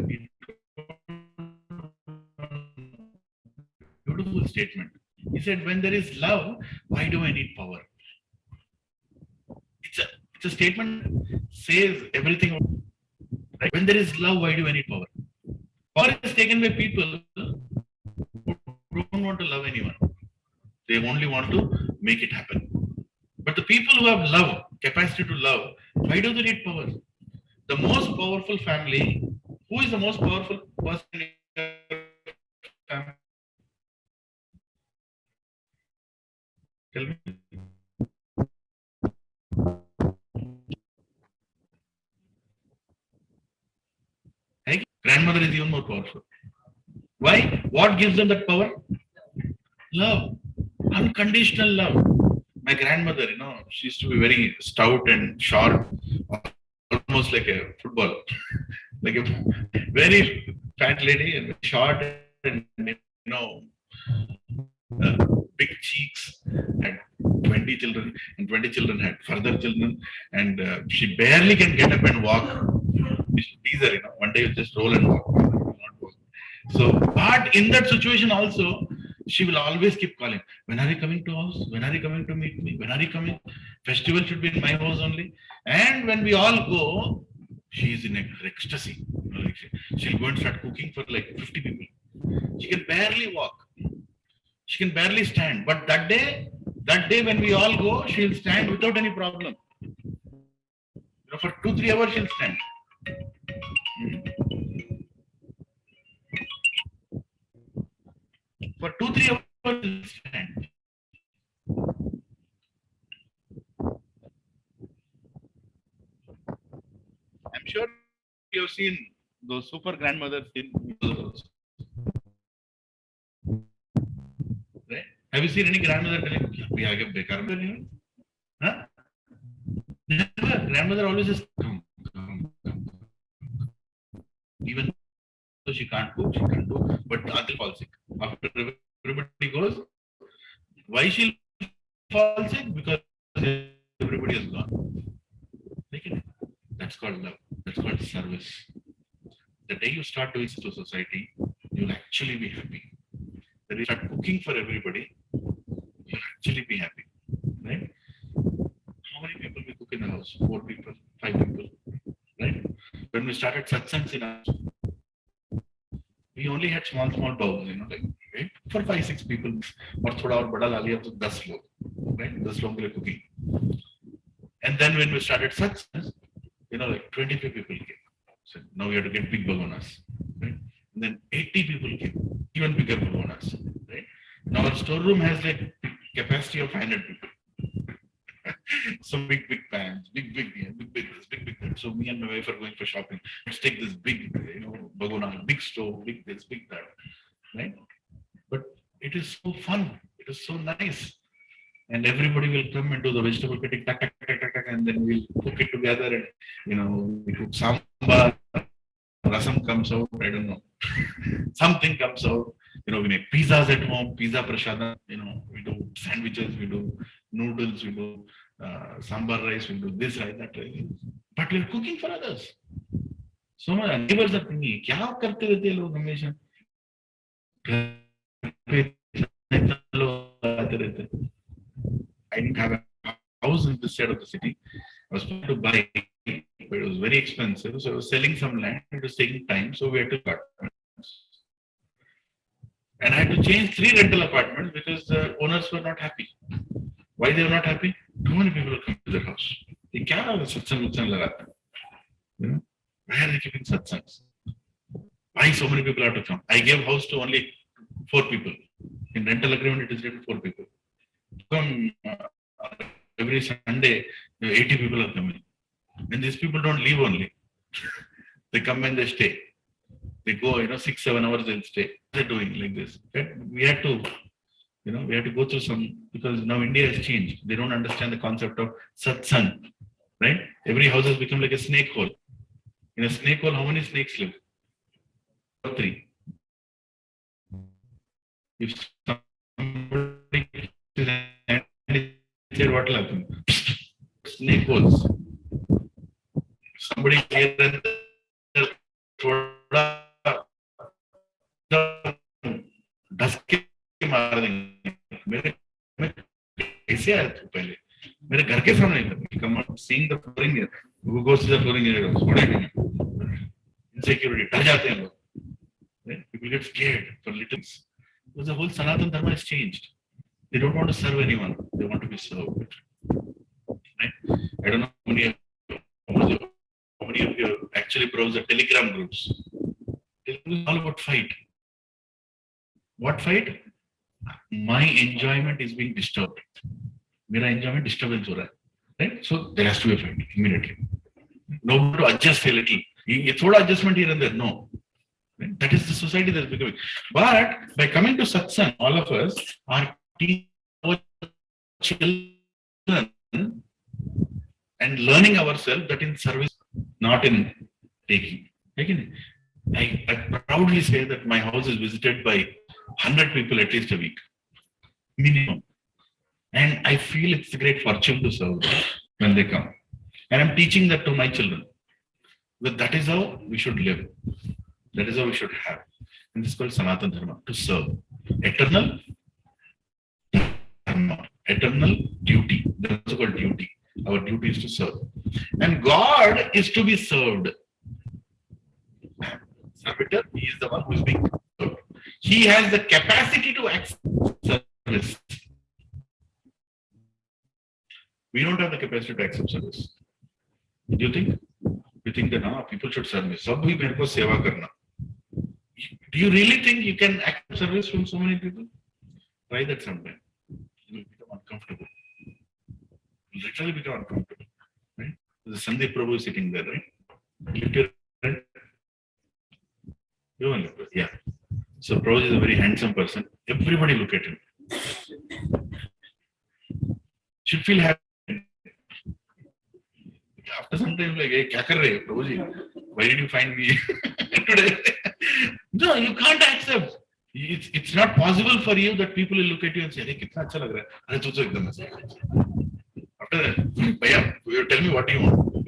beautiful statement. He said, when there is love, why do I need power? It's a statement says everything. Right? When there is love, why do I need power? Power is taken by people who don't want to love anyone. They only want to make it happen. But the people who have love, capacity to love, why do they need power? The most powerful family, who is the most powerful person in your family? Tell me. Hey, Grandmother is even more powerful. Why? What gives them that power? Love. Unconditional love. My grandmother, she used to be very stout and short, almost like a football, like a very fat lady and short and big cheeks, had 20 children, and 20 children had further children, and she barely can get up and walk. We should tease her, one day you just roll and walk. Not walk. So, but in that situation also, she will always keep calling. When are you coming to house? When are you coming to meet me? When are you coming? Festival should be in my house only. And when we all go, she is in ecstasy. She'll go and start cooking for like 50 people. She can barely walk. She can barely stand. But that day when we all go, she'll stand without any problem. For 2-3 hours she'll stand. For 2-3 hours she'll stand. I'm sure you have seen those super grandmothers in those. Right? Have you seen any grandmother telling, we are getting bekar? Huh? Never. Grandmother always says, come. Even though she can't cook, she can't do, but until falls sick. After everybody goes, why she'll fall sick? Because everybody has gone. That's called love. That's called service. The day you start doing this to society, you'll actually be happy. When you start cooking for everybody, you'll actually be happy. Right? How many people we cook in the house? 4 people, 5 people. Right? When we started satsangs in our house, we only had small bowls, like right? For 5-6 people. Or thoda aur bada la liya to 10 log. Right? 10 log ke liye cooking. And then when we started satsangs, like 25 people came. So now we have to get big bhagonas. Right? And then 80 people came. Even bigger bhagonas. Right? Now our storeroom has like capacity of 500 people. Some big pans, big that. So me and my wife are going for shopping. Let's take this big, bhagona, big stove, big this, big that. Right? But it is so fun. It is so nice. And everybody will come and do the vegetable cutting, and then we'll cook it together. And we cook sambar, rasam comes out. I don't know, something comes out. We make pizzas at home, pizza prashadam. We do sandwiches, we do noodles, we do sambar rice, we do this rice, that rice. But we're cooking for others. So my neighbors are thinking, "Kya karte rehte hai log hamesha?" I didn't have a house in this side of the city. I was trying to buy, but it was very expensive. So I was selling some land. It was taking time. So we had to cut. And I had to change 3 rental apartments because the owners were not happy. Why they were not happy? Too many people come to their house. They can't have a satsang lagata. Why are they keeping satsangs? Why so many people have to come? I gave house to only 4 people. In rental agreement, it is written 4 people. Come every Sunday, 80 people are coming. And these people don't leave only. They come and they stay. They go, 6-7 hours they'll stay. They're doing like this. We had to, we had to go through some, because now India has changed. They don't understand the concept of satsang, right? Every house has become like a snake hole. In a snake hole, how many snakes live? 3. If somebody said, what will happen? Snake holes. Somebody here and there, दस के मार देंगे मेरे कैसे आया तू पहले मेरे घर के सामने come on seeing the flooring here who goes to the flooring here what are you doing insecurity डर जाते हैं लोग people get scared for little things because the whole Sanatana Dharma has changed. They don't want to serve anyone, they want to be served, right? I don't know how many of you actually browse the Telegram groups. Telegram is all about fight. What fight? My enjoyment is being disturbed. Mera enjoyment disturbance ho raha hai, right? So there has to be a fight immediately. No to adjust a little. Ye thoda adjustment here and there. No. That is the society that's becoming. But by coming to satsang, all of us are teaching our children and learning ourselves that in service, not in taking. Again, I proudly say that my house is visited by 100 people at least a week, minimum. And I feel it's a great fortune to serve them when they come. And I'm teaching that to my children. But that is how we should live. That is how we should have. And this is called Sanatana Dharma, to serve. Eternal dharma, eternal duty. That's also called duty. Our duty is to serve. And God is to be served. Servitor, he is the one who is being served. He has the capacity to accept service. We don't have the capacity to accept service. Do you think? You think that people should serve me? Sab bhi mere ko seva karna. Do you really think you can accept service from so many people? Try that sometime. You will become uncomfortable. You literally become uncomfortable. Right? The Sandeep Prabhu is sitting there, right? Lift your hand. Yeah. So Prabhu is a very handsome person. Everybody look at him. Should feel happy. After some time, like, hey, kya kar rahe, Prabhuji? Why did you find me today? No, you can't accept. It's not possible for you that people will look at you and say, hey, kitna acha lag raha hai. Arey, tu to ekdam acha. After that, bhaiya, you tell me what you want.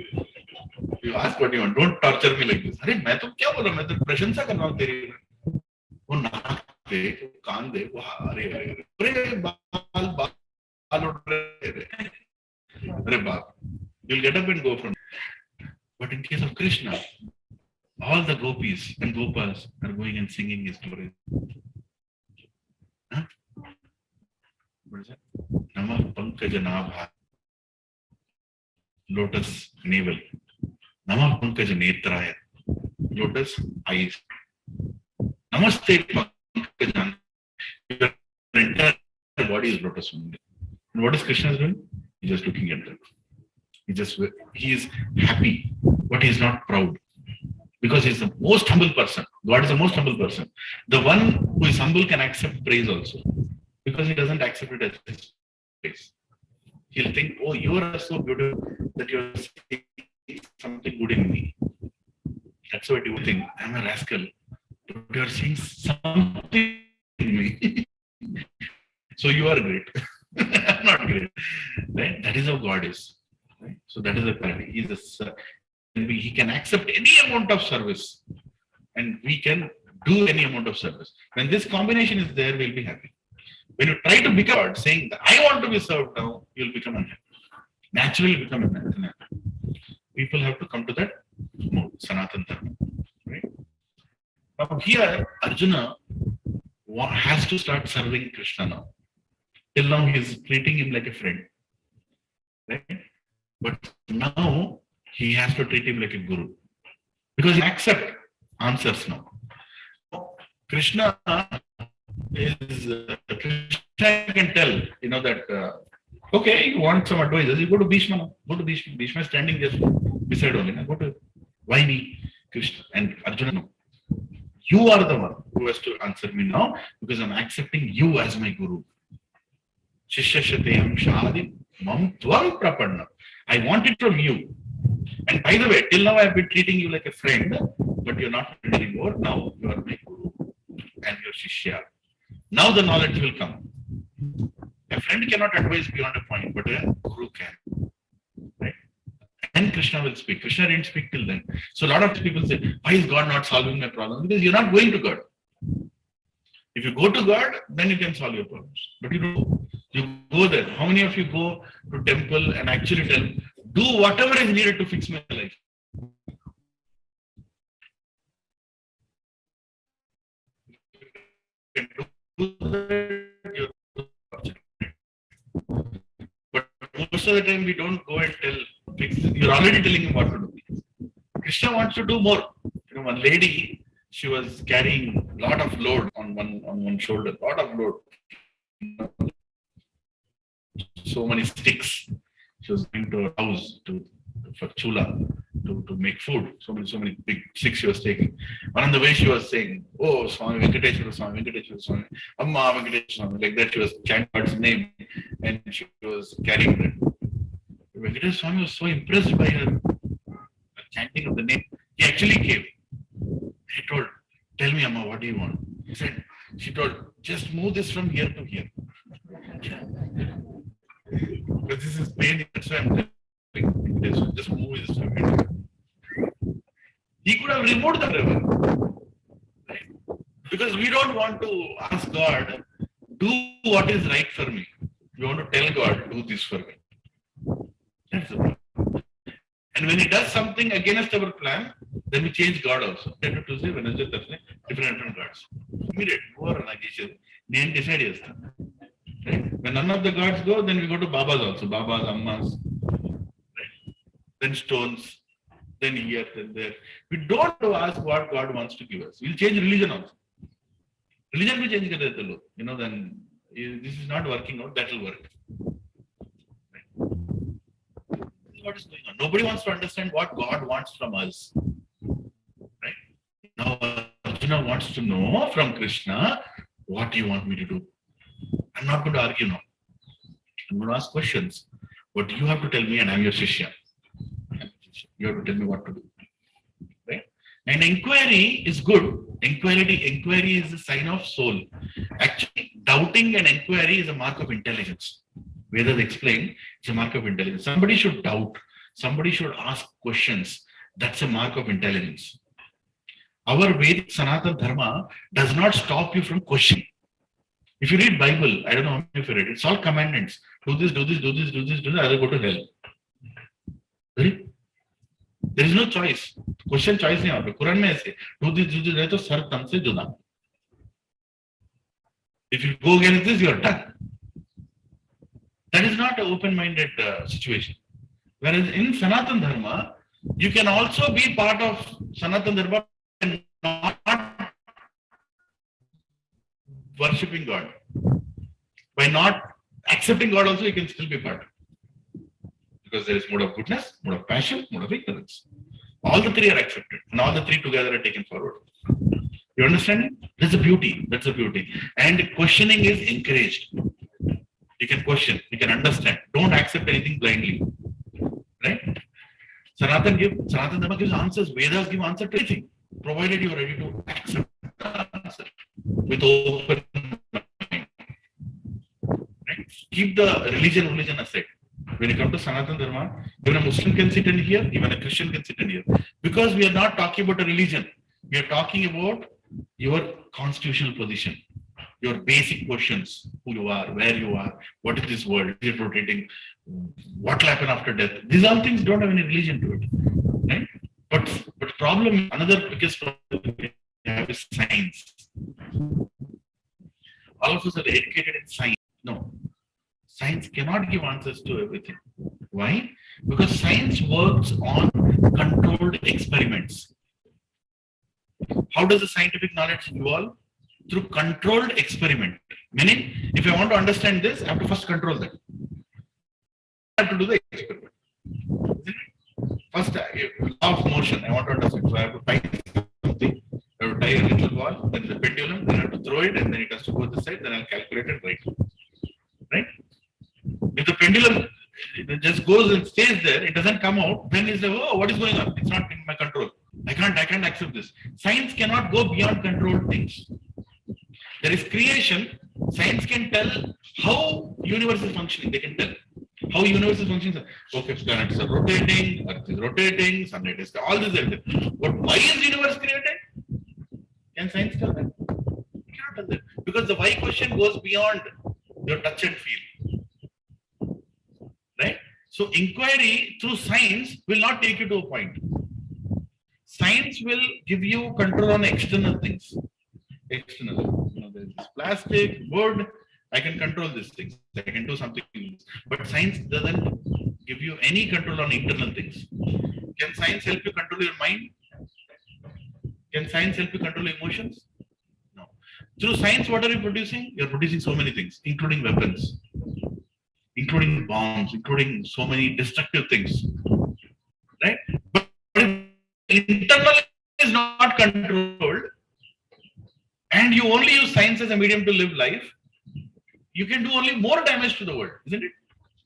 You ask what you want. Don't torture me like this. Arey, main to kya bol raha hu? Main to prashansa kar raha hu teri. वो नाक दे, कान दे, वो अरे बाल उड़ रहे, अरे बाप. You'll get up and go from. But in case of Krishna, all the gopis and gopas are going and singing his glory. Huh? What is that? Namah Pankaja Nabha. Lotus navel. Namah Pankaja Netraya. Lotus eyes. Namaste Pankajan. Your entire body is lotus only. And what is Krishna doing? He's just looking at them. He is happy, but he is not proud. Because he is the most humble person. God is the most humble person. The one who is humble can accept praise also. Because he doesn't accept it as his praise. He'll think, oh, you are so beautiful that you are saying something good in me. That's what you think. I'm a rascal. But you are saying something in me. So you are great. I'm not great. Right? That is how God is. Right? So that is the quality. He can accept any amount of service, and we can do any amount of service. When this combination is there, we'll be happy. When you try to become God, saying that I want to be served now, you'll become unhappy. Naturally become unhappy. People have to come to that mode, Sanatana Dharma. Right? Now here, Arjuna has to start serving Krishna now. Till now, he is treating him like a friend. Right? But now, he has to treat him like a guru. Because he accepts answers now. Krishna can tell, that, okay, you want some advice, you go to Bhishma now. Go to Bhishma. Bhishma is standing just beside only. Go to, why me? Krishna. And Arjuna, no. You are the one who has to answer me now, because I'm accepting you as my guru. Shishya Shadi Mam Tvam Prapanna. I want it from you. And by the way, till now I have been treating you like a friend, but you're not friend anymore. Now you are my guru and your Shishya. Now the knowledge will come. A friend cannot advise beyond a point, but a guru can. Right? And Krishna will speak. Krishna didn't speak till then. So a lot of people say, why is God not solving my problem? Because you're not going to God. If you go to God, then you can solve your problems. But you don't. You go there. How many of you go to temple and actually tell, do whatever is needed to fix my life? But most of the time we don't go and tell, you're already telling him what to do. Krishna wants to do more. One lady, she was carrying a lot of load on one shoulder, lot of load. So many sticks. She was going to a house for chula. to make food. So many big sticks she was taking. And on the way she was saying, "Oh, Swami Venkateshwara Swami, Venkateshwara Swami, Amma Venkateshwara Swami," like that. She was chanting God's name, and she was carrying that. Venkateshwara Swami was so impressed by her chanting of the name. He actually came. He told, "Tell me, Amma, what do you want?" He said, she told, "Just move this from here to here." But this is pain, that's why I'm telling this. Just move this from here to here. He could have removed the river. Right? Because we don't want to ask God, do what is right for me. We want to tell God, do this for me. That's the problem. And when he does something against our plan, then we change God also. Tuesday, Wednesday, Thursday, different gods. Immediate, over and name decide yes. Right? When none of the gods go, then we go to Babas also. Babas, Ammas, right? Then stones, then here, then there. We don't ask what God wants to give us. We'll change religion also. Religion will change the you know, then this is not working out, that will work. What is going on? Nobody wants to understand what God wants from us. Right? Now Arjuna wants to know from Krishna, what do you want me to do? I'm not going to argue now. I'm going to ask questions. But you have to tell me, and I'm your Shishya. You have to tell me what to do. Right? And inquiry is good. Inquiry is a sign of soul. Actually, doubting and inquiry is a mark of intelligence. Vedas explain it's a mark of intelligence. Somebody should doubt. Somebody should ask questions. That's a mark of intelligence. Our Vedic Sanatana Dharma does not stop you from questioning. If you read Bible, I don't know if you read it, it's all commandments. Do this, do this, do this, do this, do this, other go to hell. Right? There is no choice. Question choice नहीं होता. Quran में ऐसे do this, तो sir तन से जुदा. If you go against this, you are done. That is not an open-minded situation. Whereas in Sanatana Dharma, you can also be part of Sanatana Dharma and not worshipping God. By not accepting God also, you can still be part. Because there is mode of goodness, mode of passion, mode of ignorance. All the three are accepted, and all the three together are taken forward. You understand it? That's the beauty. That's the beauty. And questioning is encouraged. You can question, you can understand. Don't accept anything blindly. Right? Sanatana Dharma gives answers. Vedas give answer to anything, provided you are ready to accept the answer with open mind. Right? Keep the religion aside. When you come to Sanatana Dharma, even a Muslim can sit in here, even a Christian can sit in here. Because we are not talking about a religion. We are talking about your constitutional position. Your basic questions, who you are, where you are, what is this world, is it rotating, what will happen after death. These all things don't have any religion to it. Right? But problem, another biggest problem we have is science. All of us are educated in science. No. Science cannot give answers to everything. Why? Because science works on controlled experiments. How does the scientific knowledge evolve? Through controlled experiment. Meaning, if I want to understand this, I have to first control that. I have to do the experiment. First, law of motion, I want to understand. So I have to tie something. I have to tie a little ball, then the pendulum, then I have to throw it, and then it has to go to the side, then I'll calculate it right. Right? If the pendulum it just goes and stays there, it doesn't come out, then it's like, oh, what is going on? It's not in my control. I can't accept this. Science cannot go beyond controlled things. There is creation. Science can tell how universe is functioning. They can tell how universe is functioning. Okay, planets are rotating, Earth is rotating, sunlight is all this. But why is universe created? Can science tell that? You cannot tell that. Because the why question goes beyond your touch and feel. Right? So inquiry through science will not take you to a point. Science will give you control on external things. External, there's this plastic, wood. I can control these things. I can do something. But science doesn't give you any control on internal things. Can science help you control your mind? Can science help you control your emotions? No. Through science, what are you producing? You're producing so many things, including weapons, including bombs, including so many destructive things. Right? But internal is not controlled, and you only use science as a medium to live life, you can do only more damage to the world, isn't it?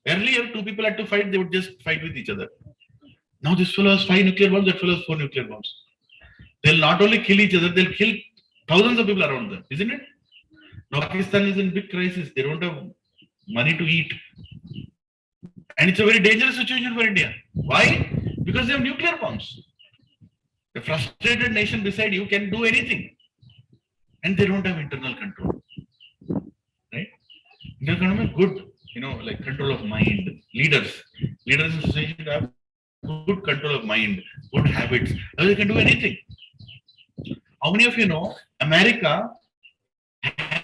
Earlier, two people had to fight, they would just fight with each other. Now this fellow has 5 nuclear bombs, that fellow has 4 nuclear bombs. They'll not only kill each other, they'll kill thousands of people around them, isn't it? Now Pakistan is in big crisis. They don't have money to eat. And it's a very dangerous situation for India. Why? Because they have nuclear bombs. A frustrated nation beside you can do anything. And they don't have internal control. Right? Internal control is good, like control of mind. Leaders in society should have good control of mind, good habits. Now they can do anything. How many of you know America has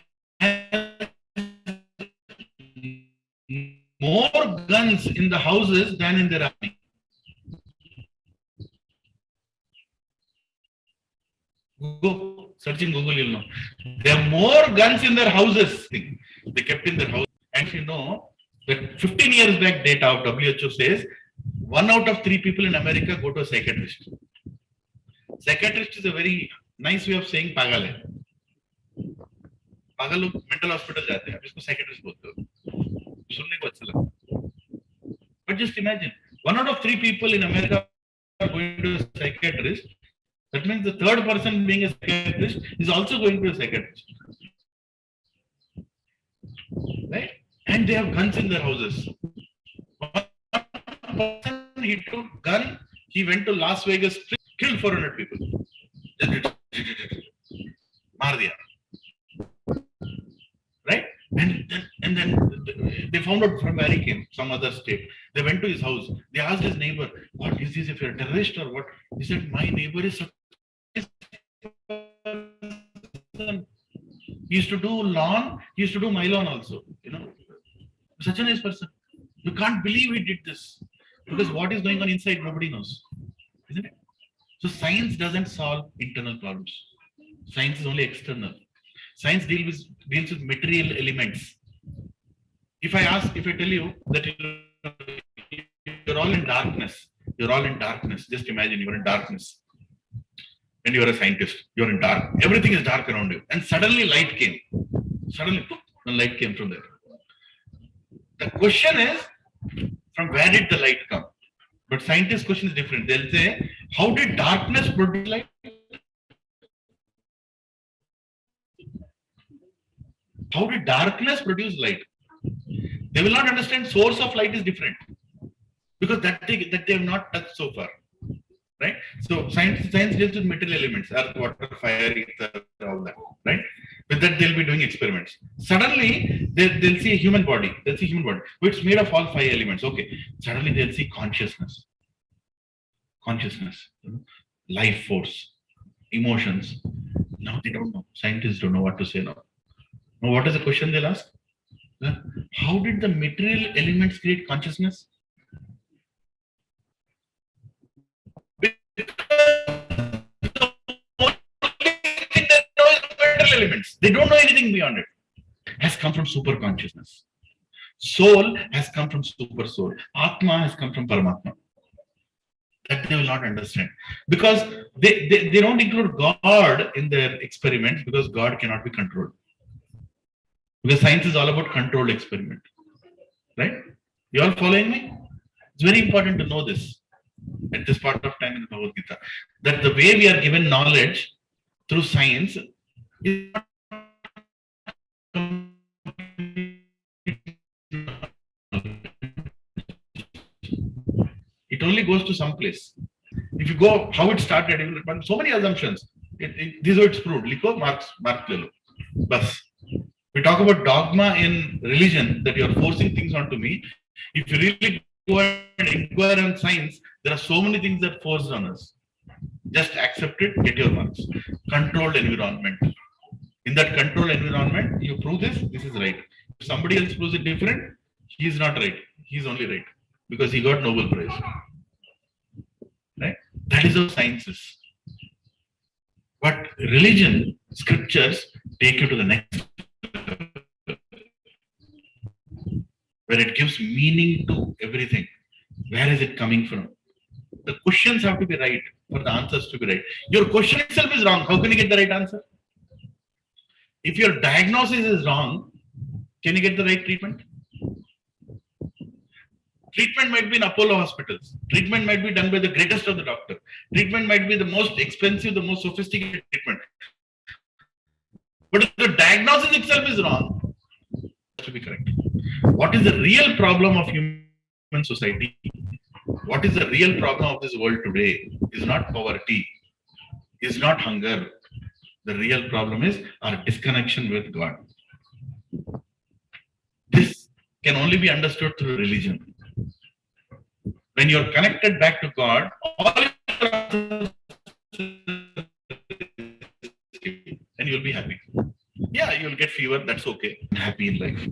more guns in the houses than in their army? Go search in Google, you'll know. There are more guns in their houses. They kept in their house. And you know that 15 years back data of WHO says 1 out of 3 people in America go to a psychiatrist. Psychiatrist is a very nice way of saying pagal hai. पागल लोग mental hospital जाते हैं, इसको psychiatrist बोलते हो, सुनने को अच्छा लगता है. But just imagine, 1 out of 3 people in America are going to a psychiatrist. That means the third person being a psychiatrist is also going to a psychiatrist, right? And they have guns in their houses. One person, he took gun, he went to Las Vegas, killed 400 people. Maar diya. Right? And then they found out from where he came, some other state. They went to his house. They asked his neighbor, "What is this? If you're a terrorist or what?" He said, "My neighbor is he used to do lawn, he used to do my lawn also. Such a nice person. You can't believe he did this. Because what is going on inside, nobody knows. Isn't it? So science doesn't solve internal problems. Science is only external. Science deals with material elements. If I tell you that you're all in darkness, just imagine you're in darkness. And you're a scientist, you're in dark, everything is dark around you. And suddenly light came. Suddenly, the light came from there. The question is, from where did the light come? But scientists' question is different. They'll say, how did darkness produce light? How did darkness produce light? They will not understand source of light is different. Because that they have not touched so far. Right? So science deals with material elements, earth, water, fire, ether, all that. Right? With that they'll be doing experiments. Suddenly they'll see a human body. Which is made of all 5 elements. Okay. Suddenly they'll see consciousness, life force, emotions. Now they don't know. Scientists don't know what to say now. Now what is the question they'll ask? How did the material elements create consciousness? Elements. They don't know anything beyond it. Has come from super consciousness. Soul has come from super soul. Atma has come from Paramatma. That they will not understand. Because they don't include God in their experiments because God cannot be controlled. Because science is all about controlled experiment. Right? You all following me? It's very important to know this at this part of time in the Bhagavad Gita. That the way we are given knowledge through science is it only goes to some place. If you go how it started, you will find so many assumptions. This is how it's proved. Likho, mark lelo. Bas. We talk about dogma in religion, that you are forcing things onto me. If you really go and inquire on science, there are so many things that are forced on us. Just accept it, get your marks. Controlled environment. In that controlled environment, you prove this is right. If somebody else proves it different, he is not right. He is only right. Because he got Nobel Prize. Right? That is how science is. But religion, scriptures, take you to the next, where it gives meaning to everything. Where is it coming from? The questions have to be right. for the answers to be right. Your question itself is wrong. How can you get the right answer? If your diagnosis is wrong, can you get the right treatment? Treatment might be in Apollo hospitals. Treatment might be done by the greatest of the doctor. Treatment might be the most expensive, the most sophisticated treatment. But if the diagnosis itself is wrong, it has to be correct. What is the real problem of human society? What is the real problem of this world today? Is not poverty, is not hunger. The real problem is our disconnection with God. This can only be understood through religion. When you're connected back to God, all and you'll be happy. Yeah, you'll get fever, that's okay. Happy in life.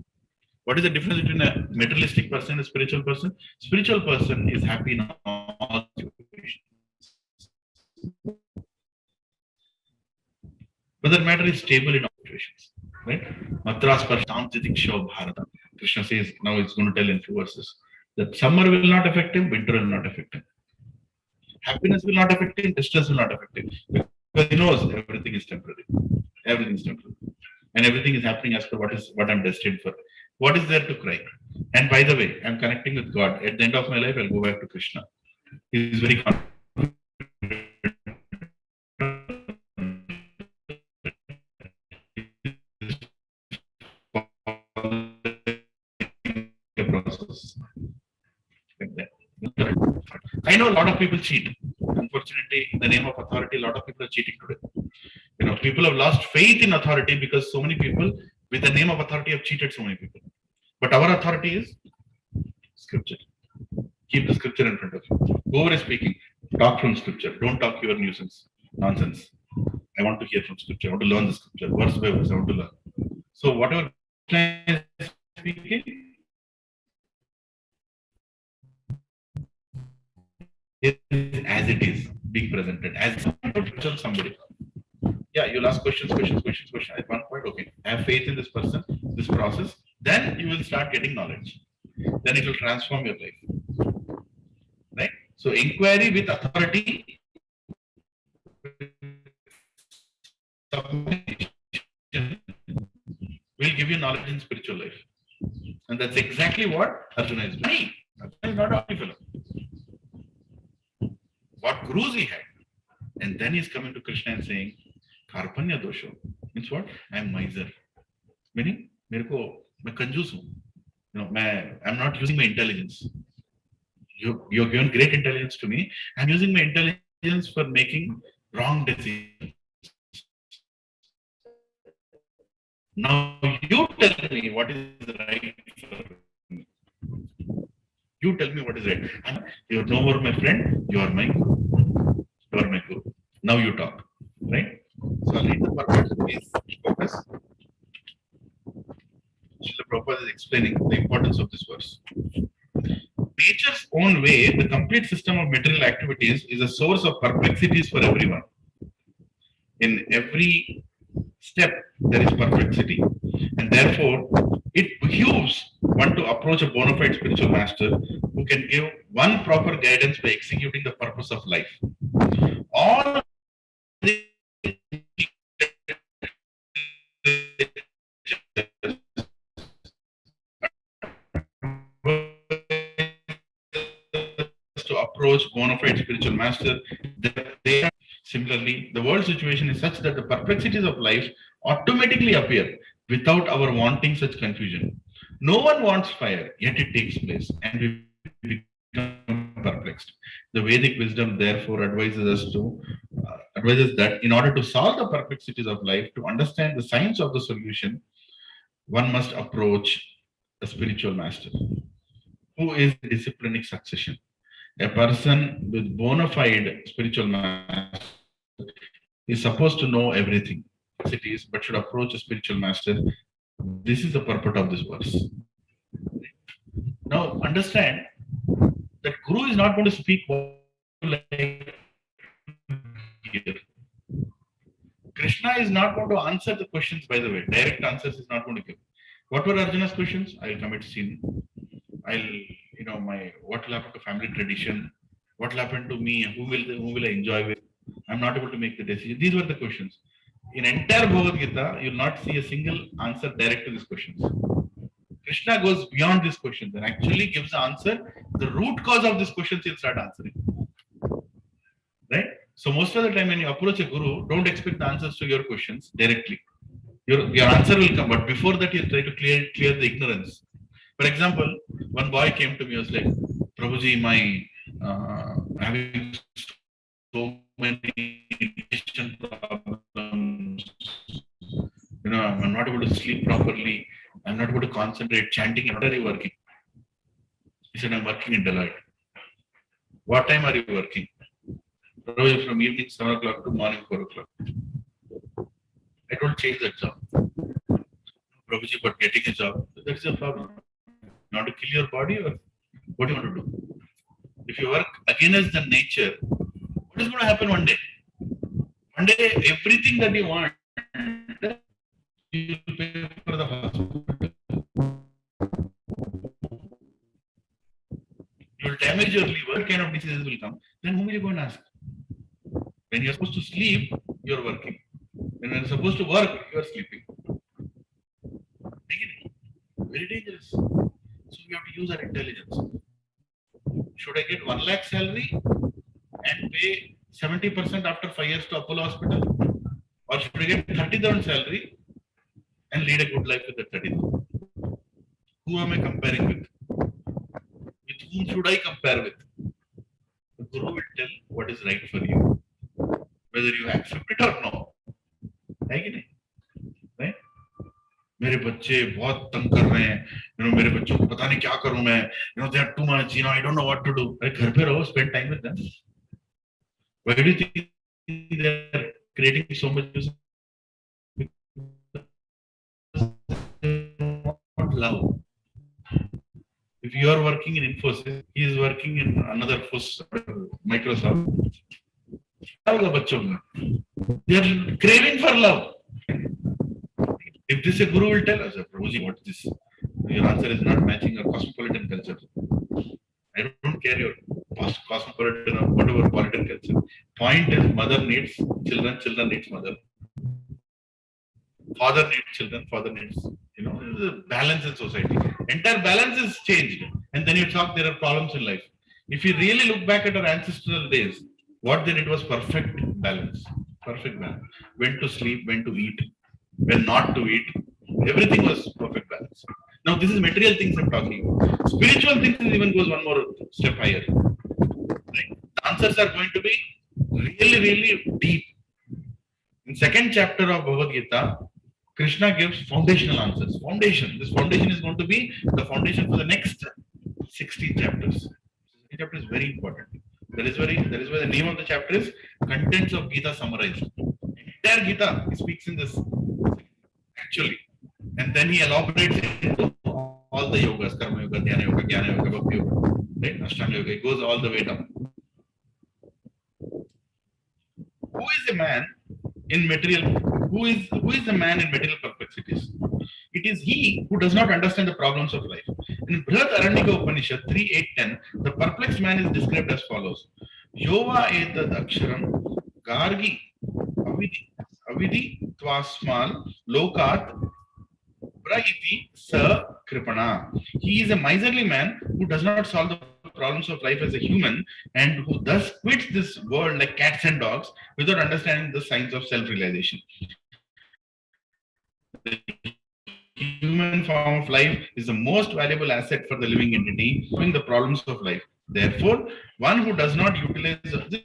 What is the difference between a materialistic person and a spiritual person? Spiritual person is happy in all situations. But that matter is stable in all situations. Right? Matras Parsham Titiksho Bharata. Krishna says, now it's going to tell in few verses, that summer will not affect him, winter will not affect him. Happiness will not affect him, distress will not affect him. Because he knows everything is temporary. Everything is temporary. And everything is happening as per what I'm destined for. What is there to cry? And by the way, I'm connecting with God. At the end of my life, I'll go back to Krishna. He is very confident. I know a lot of people cheat. Unfortunately, in the name of authority, a lot of people are cheating today. People have lost faith in authority because so many people, with the name of authority, have cheated so many people. But our authority is scripture. Keep the scripture in front of you. Whoever is speaking, talk from scripture. Don't talk your nuisance, nonsense. I want to hear from scripture. I want to learn the scripture. Verse by verse, I want to learn. So whatever is speaking, as it is being presented, as somebody. Yeah, you'll ask questions. At one point, okay, have faith in this person, this process. Then you will start getting knowledge. Then it will transform your life. Right? So inquiry with authority will give you knowledge in spiritual life. And that's exactly what Arjuna is doing. Arjuna is not a happy fellow. What gurus he had. And then he's coming to Krishna and saying, Karpanya dosho. Means what? I am miser. Meaning, मैं कंजूस हूँ. I'm not using my intelligence. You're given great intelligence to me. I'm using my intelligence for making wrong decisions. Now you tell me what is right for me. You tell me what is right. You're no more my friend. You are my guru. You are my guru. Now you talk. Right? So I'll read the purpose. Please focus. Srila Prabhupada is explaining the importance of this verse. Nature's own way, the complete system of material activities is a source of perplexities for everyone. In every step, there is perplexity. And therefore, it behooves one to approach a bona fide spiritual master who can give one proper guidance by executing the purpose of life. All to approach bona fide spiritual master. Similarly, the world situation is such that the perplexities of life automatically appear without our wanting such confusion. No one wants fire, yet it takes place, and we become perplexed. The Vedic wisdom therefore advises that in order to solve the perplexities of life, to understand the science of the solution, one must approach a spiritual master. Who is disciplinic succession? A person with bona fide spiritual master is supposed to know everything, but should approach a spiritual master. This is the purport of this verse. Now understand that Guru is not going to speak like here. Krishna is not going to answer the questions, by the way. Direct answers is not going to give. What were Arjuna's questions? I'll commit sin. What will happen to family tradition? What will happen to me? Who will I enjoy with? I'm not able to make the decision. These were the questions. In entire Bhagavad Gita, you'll not see a single answer direct to these questions. Krishna goes beyond these questions and actually gives the answer. The root cause of these questions he'll start answering. Right? So most of the time when you approach a guru, don't expect the answers to your questions directly. Your answer will come, but before that he'll try to clear the ignorance. For example, one boy came to me, was like, Prabhuji, my having so many digestion problems. I'm not able to sleep properly. I'm not able to concentrate. Chanting, what are you working? He said, I'm working in Deloitte. What time are you working? Prabhuji, from evening 7 o'clock to morning 4 o'clock. I don't change that job. Prabhuji, but getting a job, that's a problem. You want to kill your body or what do you want to do? If you work against the nature, what is going to happen one day? One day, everything that you want, you will pay for the hospital. You will damage your liver, what kind of diseases will come? Then whom will you go and ask? When you're supposed to sleep, you're working. When you're supposed to work, you're sleeping. Very dangerous. So we have to use our intelligence. Should I get 1 lakh salary and pay 70% after 5 years to Apollo Hospital? Or should I get 30,000 salary and lead a good life with the 30,000? Who am I comparing with? With whom should I compare with? The Guru will tell what is right for you, whether you accept it or no. है कि नहीं? Right? मेरे बच्चे बहुत तंग कर रहे हैं, मेरे बच्चों को पता नहीं क्या करूं मैं, they are too much, I don't know what to do. अरे घर पे रहो, spend time with them. Why do you think they are creating so much? Not love. If you are working in Infosys, he is working in another Microsoft. They are craving for love. If this a guru will tell us, Prabhuji, what is this? Your answer is not matching our cosmopolitan culture. I don't care your cosmopolitan or whatever political culture. Point is, mother needs children, children needs mother. Father needs children, father needs, there's a balance in society. Entire balance is changed. And then you talk, there are problems in life. If you really look back at our ancestral days, what they did was perfect balance. Perfect balance. When to sleep, when to eat, when not to eat. Everything was perfect balance. Now, this is material things I'm talking about. Spiritual things even goes one more step higher. Right? The answers are going to be really, really deep. In second chapter of Bhagavad Gita, Krishna gives foundational answers. Foundation. This foundation is going to be the foundation for the next 16 chapters. This chapter is very important. That is why the name of the chapter is Contents of Gita Summarized. Entire Gita he speaks in this actually. And then he elaborates into all the yogas, Karma Yoga, Dhyana Yoga, Jnana Yoga, Bhakti Yoga, right? Ashtanga Yoga. It goes all the way down. Who is the man in material perplexities? It is he who does not understand the problems of life. In Brihad Aranyaka Upanishad 3.8.10, the perplexed man is described as follows: Yova etad aksharam gargi avidhi tvasmal lokat praiti sa kripana. He is a miserly man who does not solve the problems of life as a human and who thus quits this world like cats and dogs without understanding the signs of self-realization. The human form of life is the most valuable asset for the living entity, solving the problems of life. Therefore, one who does not utilize this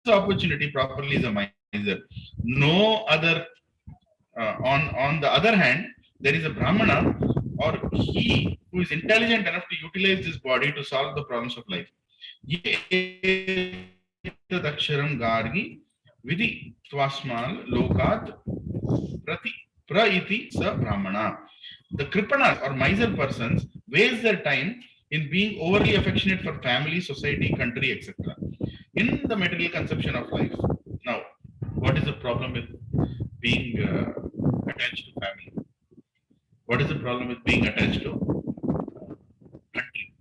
opportunity properly is a miser. No other. On the other hand, there is a Brahmana or he who is intelligent enough to utilize this body to solve the problems of life. Daksharam gargi vidhi twasmal lokat praiti sa brahmana. The kripanas or miser persons waste their time in being overly affectionate for family, society, country, etc. In the material conception of life. Now, what is the problem with being attached to family? What is the problem with being attached to country?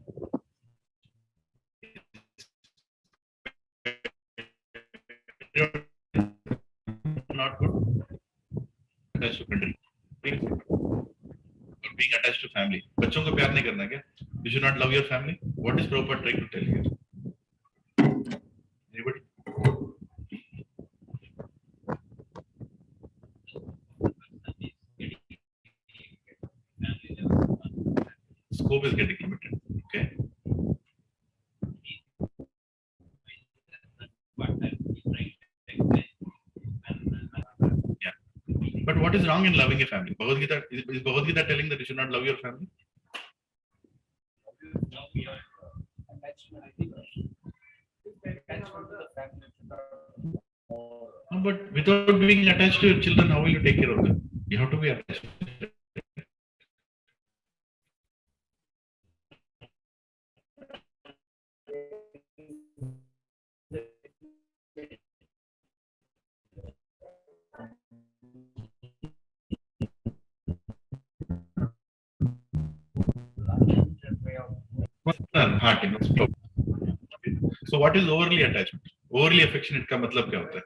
बच्चों को प्यार नहीं करना क्या? You should not love your family. What is Prabhupada trying to tell here? Anybody? Scope is getting limited. Okay. Yeah. But what is wrong in loving a family? Bhagavad Gita, is Bhagavad Gita telling that you should not love your family? No, but without being attached to your children, how will you take care of them? You have to be attached. Heart, you know. So what is overly attachment? Overly affectionate का मतलब क्या होता है?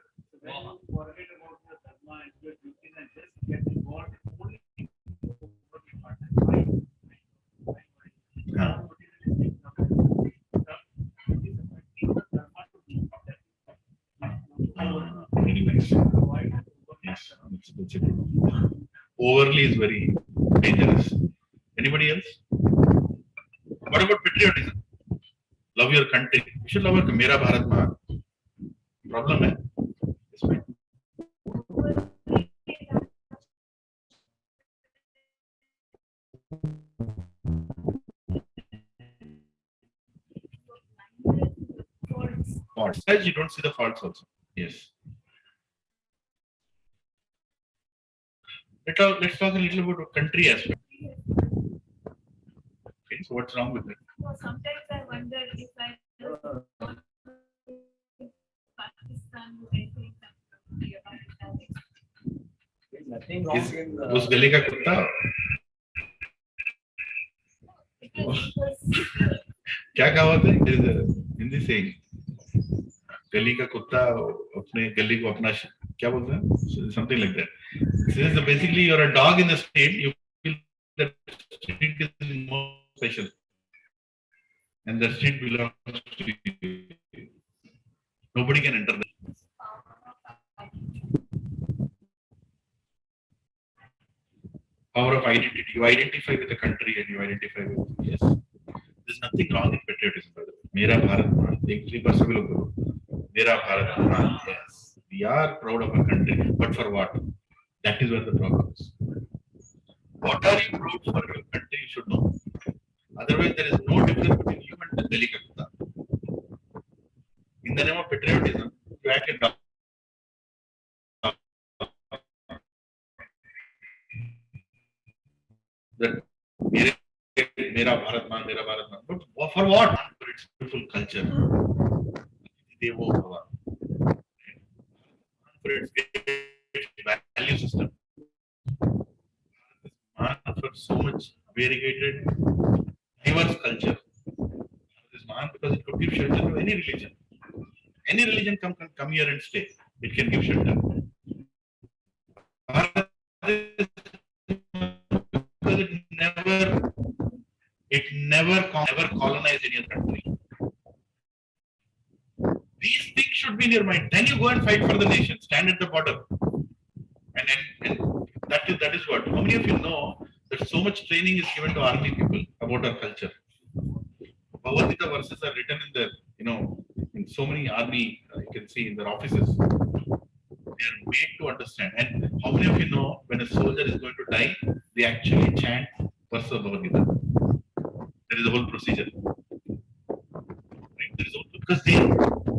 हाँ. Very nice. Yes, that's a good one. Overly is very dangerous. Anybody else? What about patriotism? Love your country. You should love your मेरा भारत महान. Problem है इसमें. Faults. As you don't see the faults also. Yes. Let's talk a little about country aspect. Okay, so what's wrong with it? So sometimes I wonder if I Pakistan would I think There's nothing wrong in the उस गली का कुत्ता क्या कहावत है? There is a Hindi saying. गली का कुत्ता अपने गली को अपना क्या बोलते हैं? Something like that. This is basically you're a dog in the street. You feel that street is more special, and the street belongs to you. Nobody can enter there. Power of identity. You identify with the country and you identify with yes. There's nothing wrong in patriotism, by the way. मेरा भारत महान. एक 3% भी लोग बोलो. मेरा भारत महान. Yes, we are proud of our country, but for what? That is where the problem is. What are you proud for your country? You should know. Otherwise, there is no difference between you and the Delhi Kakutta. In the name of patriotism, you act a dog. That मेरा भारत मान, मेरा भारत मान. But for what? For its beautiful culture. Devo Bhava. For its value system. For so much variegated, diverse culture. This man, because it could give shelter to any religion. Any religion can come here and stay. It can give shelter. Because it never colonized any other country. These things should be in your mind. Then you go and fight for the nation. Stand at the border. And that is what. How many of you know that so much training is given to army people about our culture? Bhagavad Gita verses are written in the, in so many army, you can see in their offices. They are made to understand. And how many of you know when a soldier is going to die, they actually chant verses of Bhagavad Gita? There is a whole procedure. Right? Because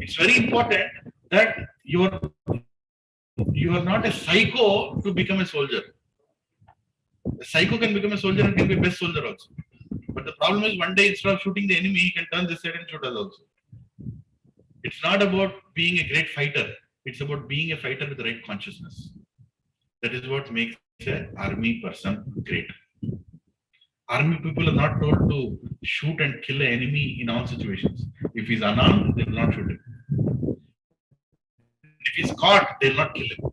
it's very important that you are not a psycho to become a soldier. A psycho can become a soldier and can be a best soldier also. But the problem is one day instead of shooting the enemy, he can turn this side and shoot us also. It's not about being a great fighter. It's about being a fighter with the right consciousness. That is what makes an army person great. Army people are not told to shoot and kill an enemy in all situations. If he's unarmed, they will not shoot him. If he's caught, they will not kill him.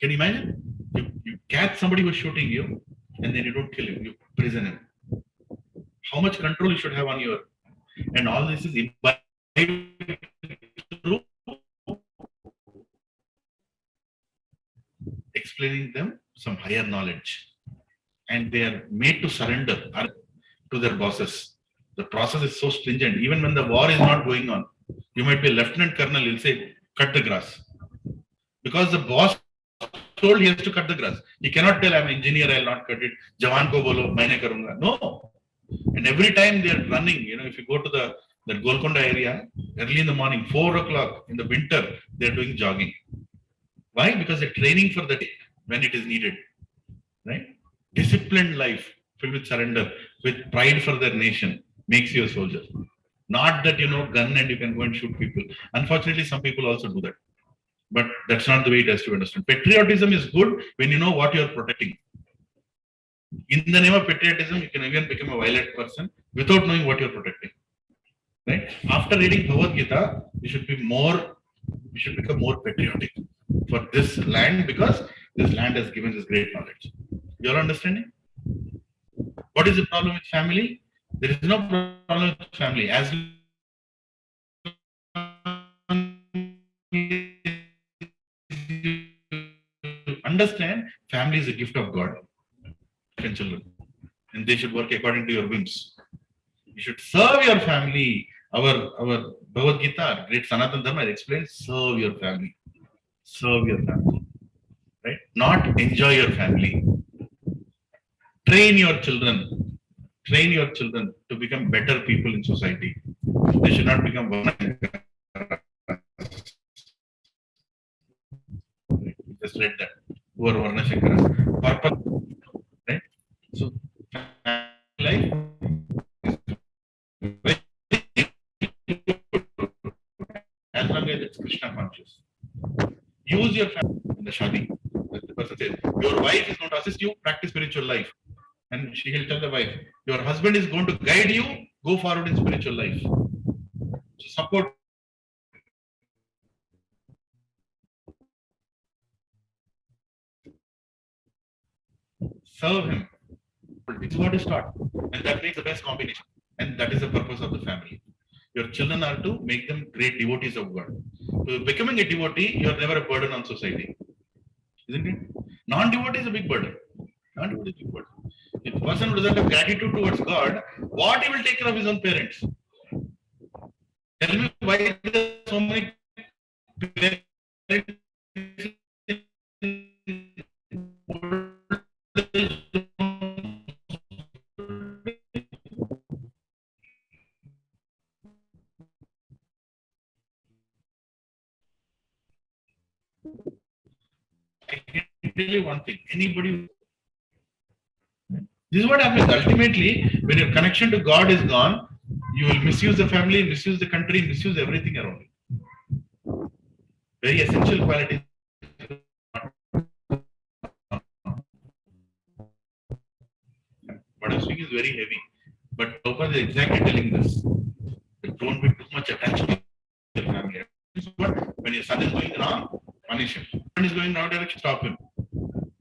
Can you imagine? You catch somebody who's shooting you, and then you don't kill him, you prison him. how much control you should have on your, and all this is imbibed through explaining them some higher knowledge, and they are made to surrender to their bosses. The process is so stringent. Even when the war is not going on, you might be a lieutenant colonel, he'll say, cut the grass. Because the boss told he has to cut the grass. He cannot tell, I'm an engineer, I'll not cut it. Jawan ko bolo, maine karunga. No. And every time they are running, if you go to the Golconda area, early in the morning, 4 o'clock in the winter, they are doing jogging. Why? Because they're training for the day when it is needed. Right? Disciplined life, filled with surrender, with pride for their nation, makes you a soldier. Not that, gun and you can go and shoot people. Unfortunately, some people also do that. But that's not the way it has to be understood. Patriotism is good when you know what you're protecting. In the name of patriotism, you can even become a violent person without knowing what you're protecting. Right? After reading Bhagavad Gita, we should become more patriotic for this land, because this land has given us great knowledge. You are understanding? What is the problem with family? There is no problem with family. As you understand, family is a gift of God and children, and they should work according to your whims. You should serve your family. Our Bhagavad Gita, great Sanatana Dharma, explains, serve your family. Serve your family. Right? Not enjoy your family. Train your children. Train your children to become better people in society. They should not become just read that. Who are Varna Shankara. Purpose. Right? So, life is very, as long as it's Krishna conscious. Use your family in the shadi. The person says, your wife is going to assist you, practice spiritual life. And she will tell the wife, your husband is going to guide you, go forward in spiritual life. So support. Serve him. It's what is taught. And that makes the best combination. And that is the purpose of the family. Your children are to make them great devotees of God. So becoming a devotee, you are never a burden on society. Isn't it? Non-devotee is a big burden. Non-devotee is a big burden. If a person who doesn't have gratitude towards God, what he will take care of his own parents? Tell me why there are so many parents I can tell you one thing. Anybody. This is what happens. Ultimately, when your connection to God is gone, you will misuse the family, misuse the country, misuse everything around you. Very essential quality. What I'm speaking is very heavy. But Prabhupada is exactly telling this. Don't be too much attached to your family. When your son is going wrong, punish him. When he is going wrong direction, stop him.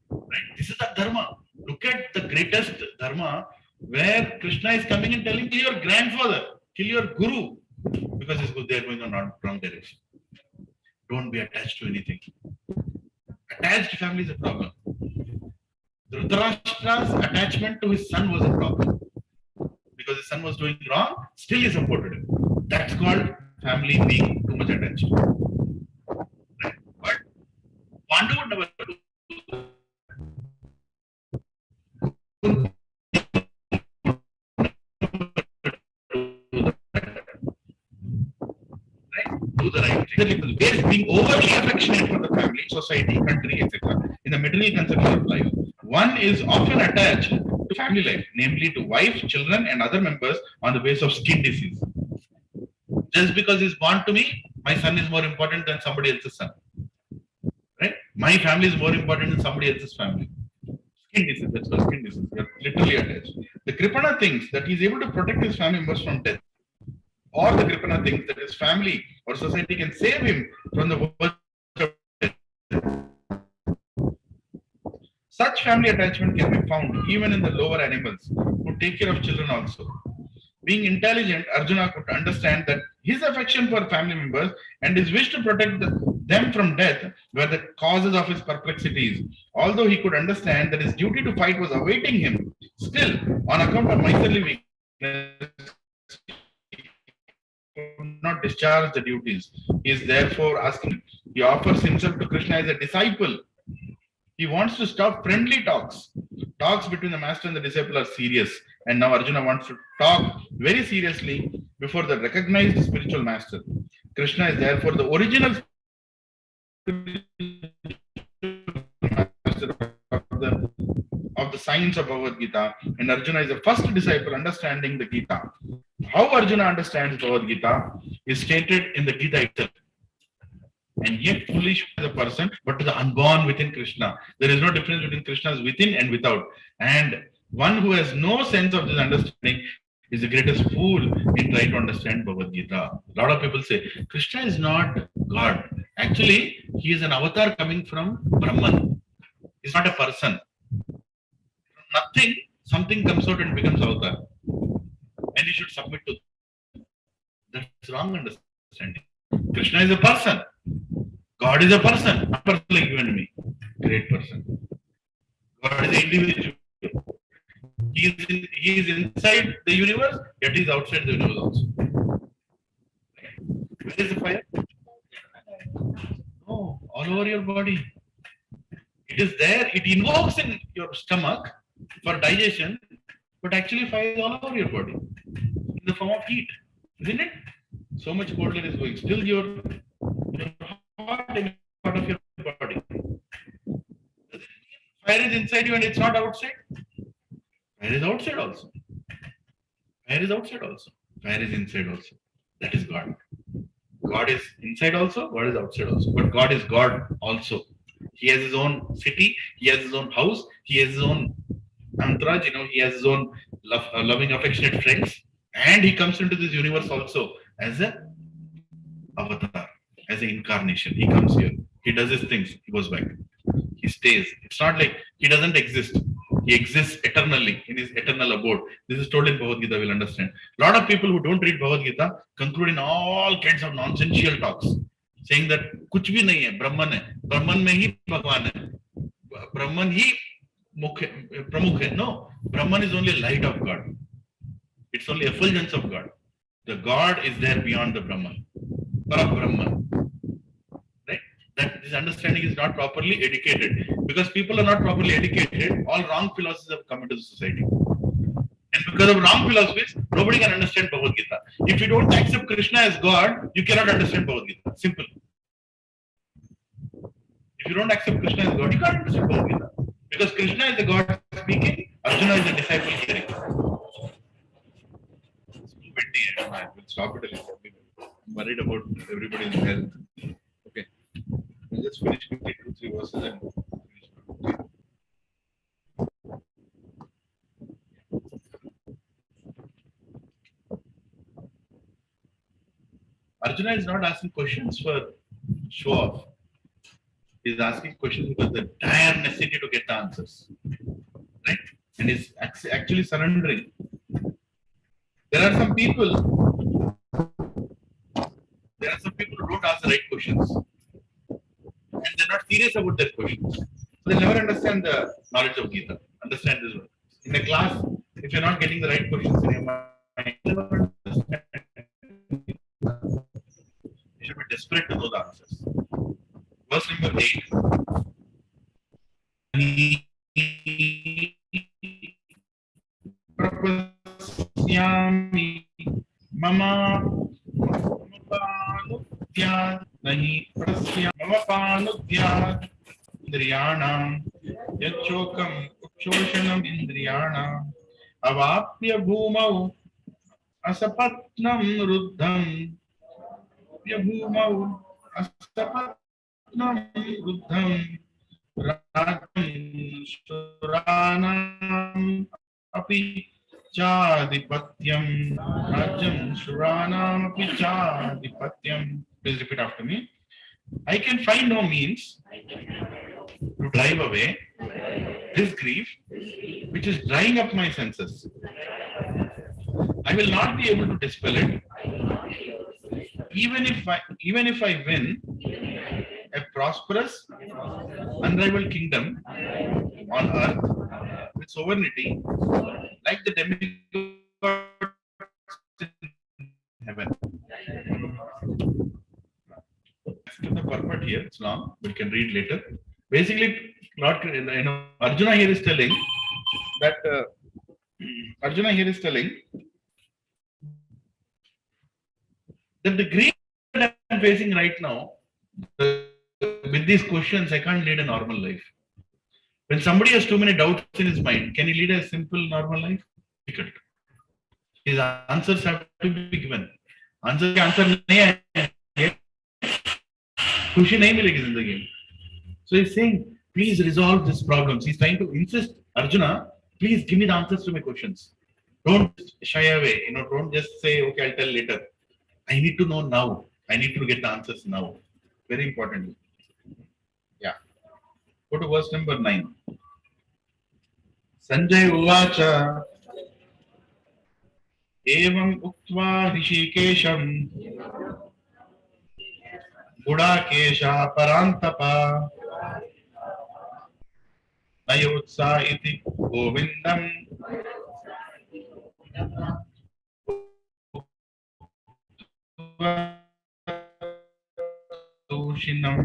Right? This is the dharma. Look at the greatest dharma where Krishna is coming and telling, kill your grandfather, kill your guru, because they are going on wrong direction. Don't be attached to anything. Attached family is a problem. Dhritarashtra's attachment to his son was a problem. Because his son was doing wrong, still he supported him. That's called family being too much attached. Right? But Pandu would never do. Do the right thing. There is being overly affectionate for the family, society, country, etc. in the material conception of life. One is often attached to family life, namely to wife, children, and other members on the basis of skin disease. Just because he's born to me, my son is more important than somebody else's son. Right? My family is more important than somebody else's family. Skin disease, that's called skin disease. They are literally attached. The Kripana thinks that he is able to protect his family members from death. Or the Kripana thinks that his family or society can save him from the worst of death. Such family attachment can be found even in the lower animals who take care of children also. Being intelligent, Arjuna could understand that his affection for family members and his wish to protect them from death were the causes of his perplexities. Although he could understand that his duty to fight was awaiting him, still, on account of miserly weakness, he could not discharge the duties. He is therefore asking, he offers himself to Krishna as a disciple. He wants to stop friendly talks. Talks between the master and the disciple are serious. And now Arjuna wants to talk very seriously before the recognized spiritual master. Krishna is therefore the original master of the science of Bhagavad Gita. And Arjuna is the first disciple understanding the Gita. How Arjuna understands Bhagavad Gita is stated in the Gita itself. And yet foolish as a person, but to the unborn within Krishna. There is no difference between Krishna's within and without. And one who has no sense of this understanding is the greatest fool in trying to understand Bhagavad Gita. A lot of people say, Krishna is not God. Actually, he is an avatar coming from Brahman. He's not a person. From nothing, something comes out and becomes avatar. And you should submit to that. That's wrong understanding. Krishna is a person. God is a person. A person like you and me. Great person. God is an individual. He is inside the universe, yet he is outside the universe also. Where is the fire? Oh, all over your body. It is there. It invokes in your stomach for digestion, but actually fire is all over your body in the form of heat. Isn't it? So much colder is going. Still your heart is part of your body. Fire is inside you and it's not outside. Fire is outside also. Fire is outside also. Fire is inside also. That is God. God is inside also. God is outside also. But God is God also. He has his own city. He has his own house. He has his own entourage. He has his own loving, affectionate friends. And he comes into this universe also as an avatar, as an incarnation. He comes here. He does his things. He goes back. He stays. It's not like he doesn't exist. He exists eternally in his eternal abode. This is told in Bhagavad Gita, we'll understand. A lot of people who don't read Bhagavad Gita conclude in all kinds of nonsensical talks, saying that kuch bhi nahi hai, Brahman hai. Brahman mein hi Bhagwan hai. Brahman hi pramukh hai. No, Brahman is only a light of God. It's only effulgence of God. The God is there beyond the Brahman. Parabrahman. Right? That this understanding is not properly educated. Because people are not properly educated, all wrong philosophies have come into the society. And because of wrong philosophies, nobody can understand Bhagavad Gita. If you don't accept Krishna as God, you cannot understand Bhagavad Gita. Simple. If you don't accept Krishna as God, you can't understand Bhagavad Gita. Because Krishna is the God speaking, Arjuna is the disciple hearing. It's too windy, I will stop it a little bit. I'm worried about everybody's health. Okay. We'll just finish quickly 2-3 verses and finish. Arjuna is not asking questions for show off. He is asking questions because the dire necessity to get the answers. Right? And is actually surrendering. There are some people who don't ask the right questions. And they're not serious about their questions. So they'll never understand the knowledge of Gita. Understand this one. In a class, if you're not getting the right questions in your mind, you'll never understand. You should be desperate to know the answers. Verse number 8. Mama Indriyanam Yachokam Uchoshanam Indriyanam Avapya Bhumau Asapatnam Ruddham Yabhumau Asapatnam Ruddham Rajam Suranam Api Chadipatyam Rajam Suranam Api Chadipatyam. Please repeat after me. I can find no means to drive away this grief which is drying up my senses. I will not be able to dispel it. Even if I win a prosperous, unrivaled kingdom on earth with sovereignty, like the demigods in heaven. Skip the purport here, it's long, we can read later. Basically, Arjuna here is telling that the grief that I'm facing right now, with these questions, I can't lead a normal life. When somebody has too many doubts in his mind, can he lead a simple, normal life? Difficult. His answers have to be given. Answer नहीं है, खुशी नहीं मिलेगी जिंदगी में. So he's saying, please resolve these problems. He's trying to insist, Arjuna, please give me the answers to my questions. Don't shy away. Don't just say, okay, I'll tell later. I need to know now. I need to get the answers now. Very importantly. Yeah. Go to verse number 9. Sanjay Uvacha Evam Uktva Rishikesham Budakesha Parantapa Nayotsa iti Govindam Tushinam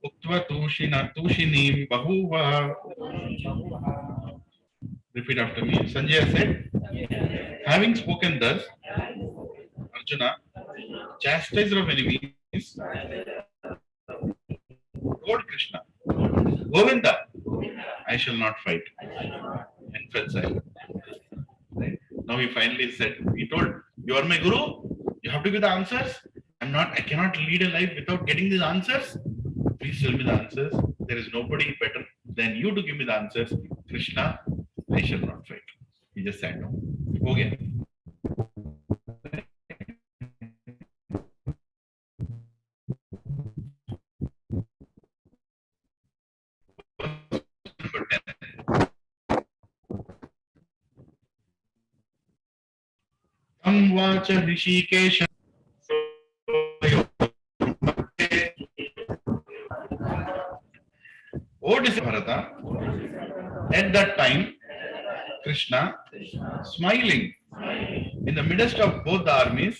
Uktva Tushinim Bahuva. Repeat after me. Sanjay said, having spoken thus, Arjuna, chastiser of enemies, told Krishna, Govinda, I shall not fight, and fell silent. Right? Now he finally said, he told, you are my guru, you have to give the answers. I cannot lead a life without getting these answers. Please tell me the answers. There is nobody better than you to give me the answers. Krishna, I shall not fight. He just sat down. Okay. Number 10. Vacha Rishikesha. Oh, Bharata. At that time, Krishna, smiling in the midst of both the armies,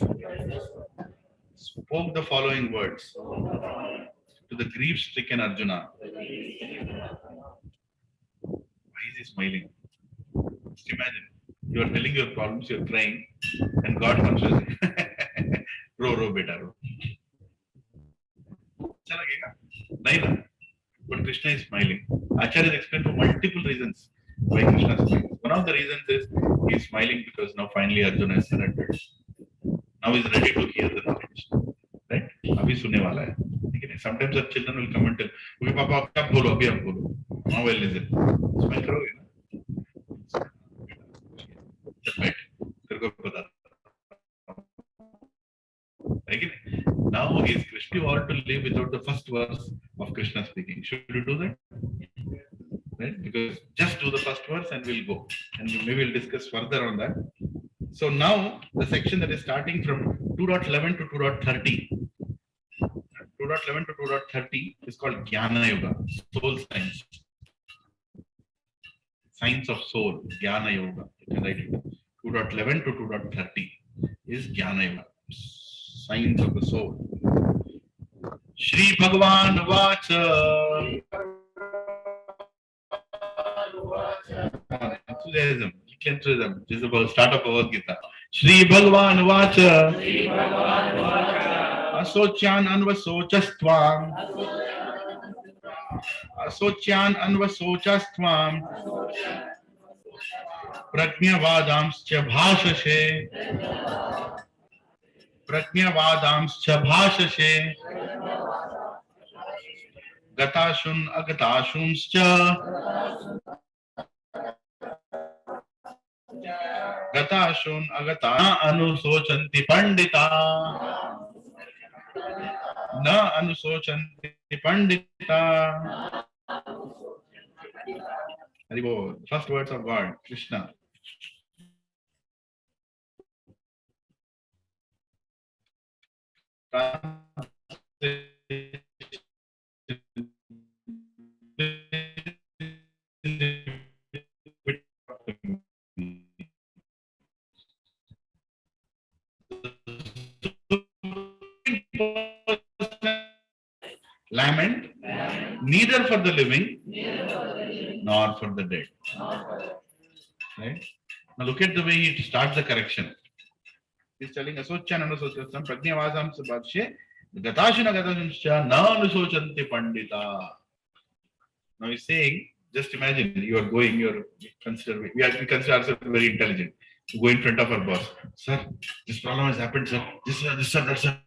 spoke the following words to the grief-stricken Arjuna. Why is he smiling? Just imagine, you are telling your problems, you are crying, and God comes to say, ro beta ro. अच्छा लगेगा? नहीं ना? But Krishna is smiling. Acharya explained for multiple reasons why Krishna is smiling. One of the reasons is he is smiling because now finally Arjuna is surrendered. Now he is ready to hear the knowledge. Right? अभी सुनने वाला है. ठीक है? Sometimes our children will come and tell, "Okay, Papa, अभी आप बोलो. Now I'll listen." Smile करोगे ना? Just wait. तेरे को बता. Now is Krishna want to live without the first verse of Krishna speaking? Should you do that? Right? Because just do the first verse and we'll go. And maybe we'll discuss further on that. So now the section that is starting from 2.11 to 2.30. 2.11 to 2.30 is called Jnana Yoga, soul science. Science of soul, Jnana Yoga. You can write it. 2.11 to 2.30 is Jnana Yoga. Signs of the soul. Shri Bhagwan Vacha. Enthusiasm. This is about start of Bhagavad Gita. Shri Bhagwan Vacha. Asocyan Anvasocastvam. Asocyan Anvasocastvam. Prajnavadamscha bhashashe. Prajnavadamscha bhashashe. Gatashun agatashumscha. Gatashun agata na anusochanti pandita. Na anusochanti pandita. First words of God, Krishna. Lament neither for the living nor for the dead. Right? Now look at the way he starts the correction. He's telling Asochan Anusochan Pragnavasam Sabhakshe Gatashina Gatasha Na Anusochanti Pandita. Now he's saying, just imagine you are going, we consider ourselves very intelligent. You go in front of our boss. Sir, this problem has happened, sir. This, sir, that, sir.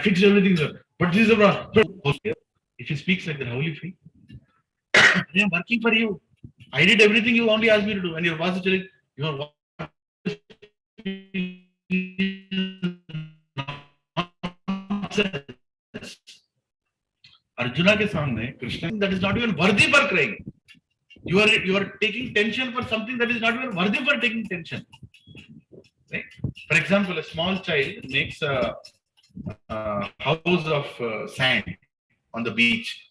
Fix everything, sir. But this is the problem. If he speaks like that, how will you feel? I am working for you. I did everything you only asked me to do. And your boss is telling you are Arjuna ke samne, Krishna, that is not even worthy for crying. You are taking tension for something that is not even worthy for taking tension. Right? For example, a small child makes a house of sand on the beach.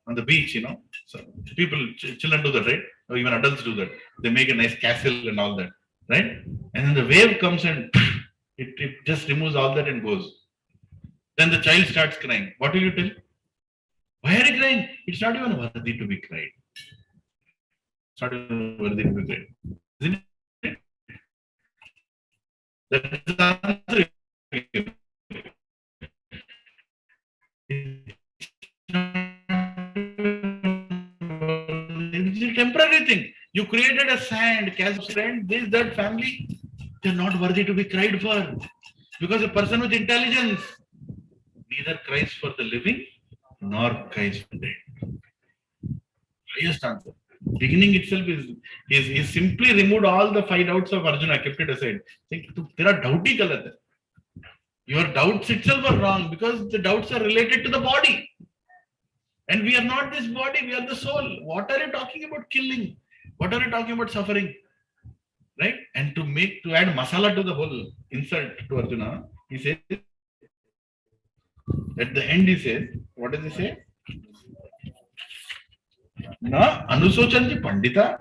On the beach, so people, children do that, right? Or even adults do that. They make a nice castle and all that, right? And then the wave comes and it just removes all that and goes. Then the child starts crying. What will you tell? Why are you crying? It's not even worthy to be cried. It's not even worthy to be cried. Isn't it? That's the answer. It's a temporary thing. You created a sand, friend, this, that family. They're not worthy to be cried for. Because a person with intelligence neither cries for the living nor cries for the dead. Highest answer. Beginning itself is he simply removed all the 5 doubts of Arjuna, kept it aside. There are doubty galat. Your doubts itself are wrong because the doubts are related to the body. And we are not this body, we are the soul. What are you talking about killing? What are you talking about suffering? Right? And to add masala to the whole insult to Arjuna, he says, at the end he says, what does he say? Na anusochanti pandita.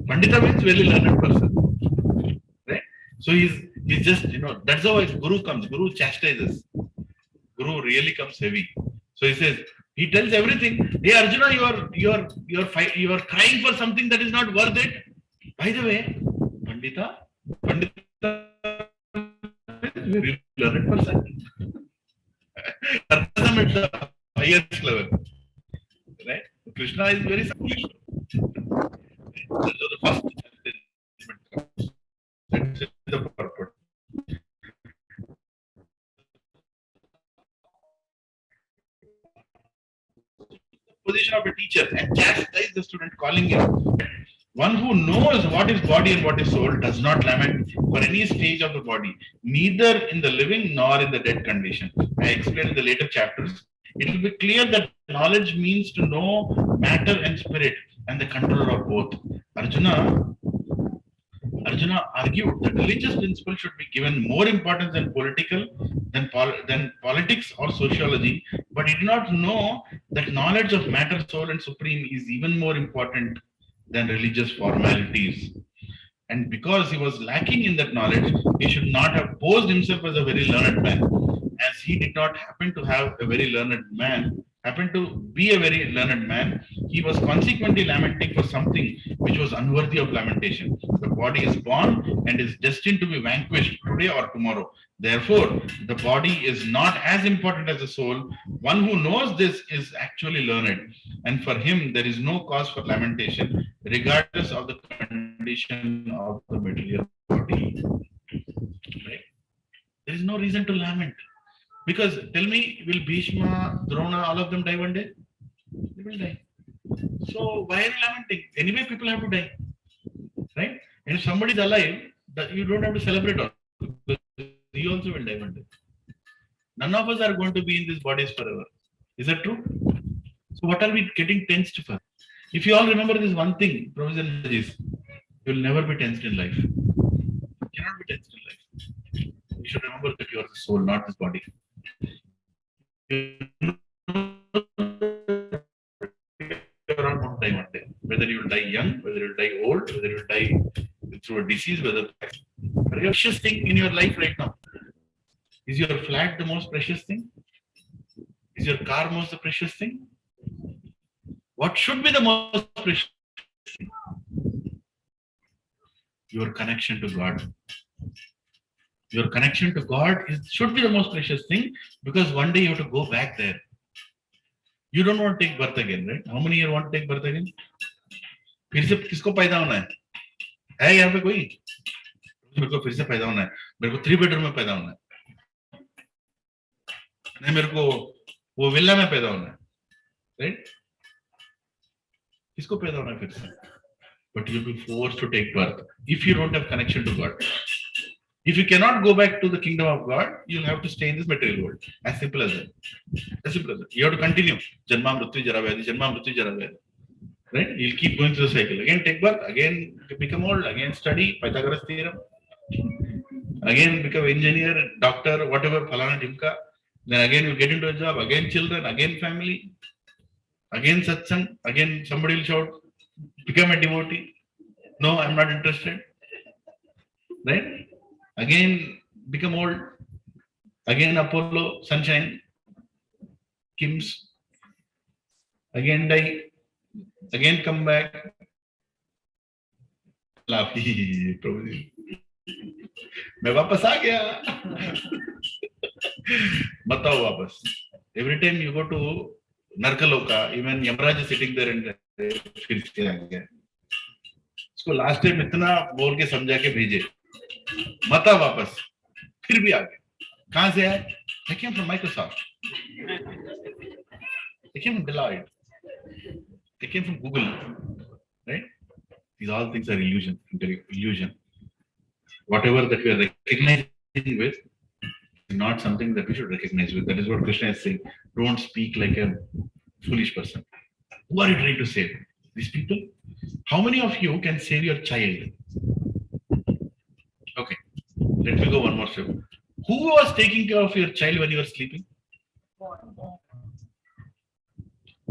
Pandita means very learned person. Right? So he's just, that's how Guru comes. Guru chastises. Guru really comes heavy. So he says, he tells everything. Hey Arjuna, you are crying for something that is not worth it. By the way, Pandita is a very learned person. At the highest level. Right? Krishna is very foolish. So the first judgment comes. That's the purport. Position of a teacher and chastise the student, calling him. One who knows what is body and what is soul does not lament for any stage of the body, neither in the living nor in the dead condition. I explained in the later chapters. It will be clear that knowledge means to know matter and spirit and the control of both. Arjuna argued that religious principles should be given more importance than politics or sociology, but he did not know that knowledge of matter, soul, and supreme is even more important than religious formalities. And because he was lacking in that knowledge, he should not have posed himself as a very learned man. As he did not happen to be a very learned man, he was consequently lamenting for something which was unworthy of lamentation. The body is born and is destined to be vanquished today or tomorrow. Therefore, the body is not as important as the soul. One who knows this is actually learned, and for him there is no cause for lamentation, regardless of the condition of the material body. Right? There is no reason to lament. Because tell me, will Bhishma, Drona, all of them die one day? They will die. So why are you lamenting? Anyway, people have to die. Right? And if somebody is alive, you don't have to celebrate all. Because he also will die one day. None of us are going to be in these bodies forever. Is that true? So what are we getting tensed for? If you all remember this one thing, Professor is, you will never be tensed in life. You cannot be tensed in life. You should remember that you are the soul, not this body. You're all going to die one day. Whether you will die young, whether you will die old, whether you will die through a disease, whether the precious thing in your life right now. Is your flat the most precious thing? Is your car most the precious thing? What should be the most precious thing? Your connection to God. Your connection to God should be the most precious thing, because one day you have to go back there. You don't want to take birth again, right? How many years want to take birth again? फिर से किसको पैदा होना है यहाँ पे कोई? मेरे को फिर से पैदा होना है, मेरे को 3 बेडरूम में पैदा होना है, नहीं मेरे को वो विला में पैदा होना है, राइट? किसको पैदा होना है फिर से? But you'll be forced to take birth if you don't have connection to God. If you cannot go back to the kingdom of God, you'll have to stay in this material world. As simple as that. As simple as that. You have to continue. Janma mrityu jara vyadi, janma mrityu jara vyadi. Right? You'll keep going through the cycle. Again take birth, again become old, again study Pythagoras theorem, again become engineer, doctor, whatever, phalana dimka. Then again you get into a job, again children, again family, again satsang, again somebody will shout, become a devotee. No, I'm not interested. Right? Again become old. Again Apollo, sunshine, Kim's. Again die. Again come back. Laugh. प्रभु जी, मैं वापस आ गया. बताओ वापस. Every time you go to Narkaloka, even Yamaraj is sitting there and फिर से आ गया. उसको last time इतना बोल के समझा के भेजे, मता वापस, फिर भी आ गया. कहाँ से आए? I came from Microsoft. I came from Deloitte. They came from Google, right? These all things are illusion, illusion. Whatever that we are recognizing with is not something that we should recognize with. That is what Krishna is saying. Don't speak like a foolish person. Who are you trying to save? These people? How many of you can save your child? Okay, let me go one more step. Who was taking care of your child when you were sleeping?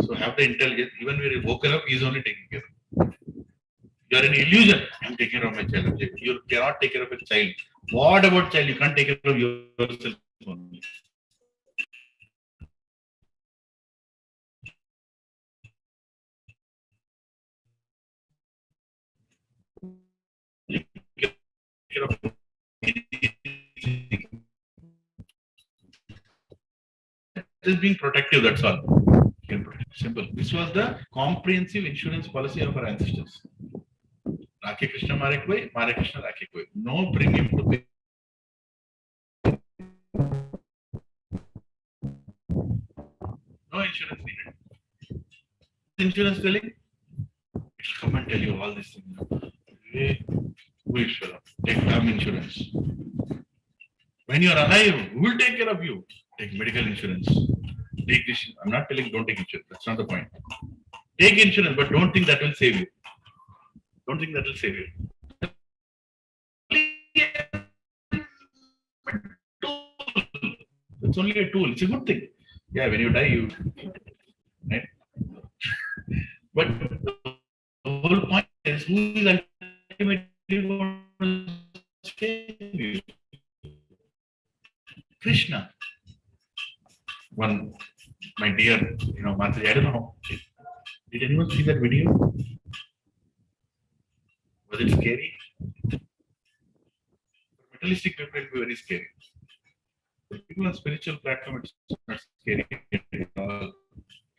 So have the intelligence, even when you woken up, he is only taking care of. You are an illusion. I am taking care of my child. You cannot take care of a child. What about child? You can't take care of yourself only. You take care of anything. Just being protective, that's all. Simple. This was the comprehensive insurance policy of our ancestors. Rakhe Krishna Mare Koi, Mare Krishna Rakhe Koi. No premium to pay. No insurance needed. Insurance telling? It will come and tell you all these things. Hey, take term insurance. When you are alive, who will take care of you? Take medical insurance. Take this. I'm not telling don't take insurance. That's not the point. Take insurance, but don't think that will save you. Don't think that will save you. It's only a tool. It's a good thing. Yeah, when you die, you right. But the whole point is who is ultimately going to save you? Krishna. One, my dear, Mataji, I don't know. Did anyone see that video? Was it scary? For materialistic people, it will be very scary. For people on spiritual platform, it's not scary at all.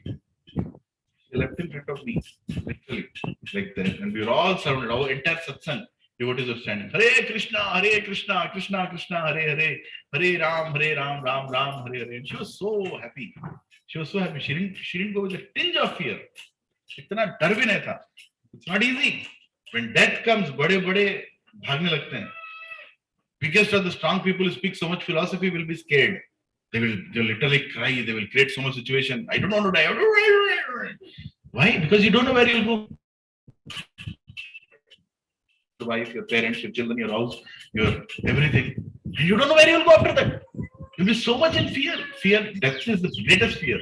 She left in front of me, literally, like that. And we were all surrounded, our entire satsang. Devotees were standing. Hare Krishna, Krishna Krishna, Hare Hare, Hare Ram, Ram Ram, Hare Hare. And she was so happy. She was so happy. She didn't go with a tinge of fear. इतना डर भी नहीं था. It's not easy. When death comes, बड़े भागने लगते हैं. Biggest of the strong people who speak so much philosophy will be scared. They'll literally cry. They will create so much situation. I don't want to die. Why? Because you don't know where you'll go. Your wife, your parents, your children, your house, your everything. And you don't know where you'll go after that. You'll be so much in fear. Fear, death is the greatest fear.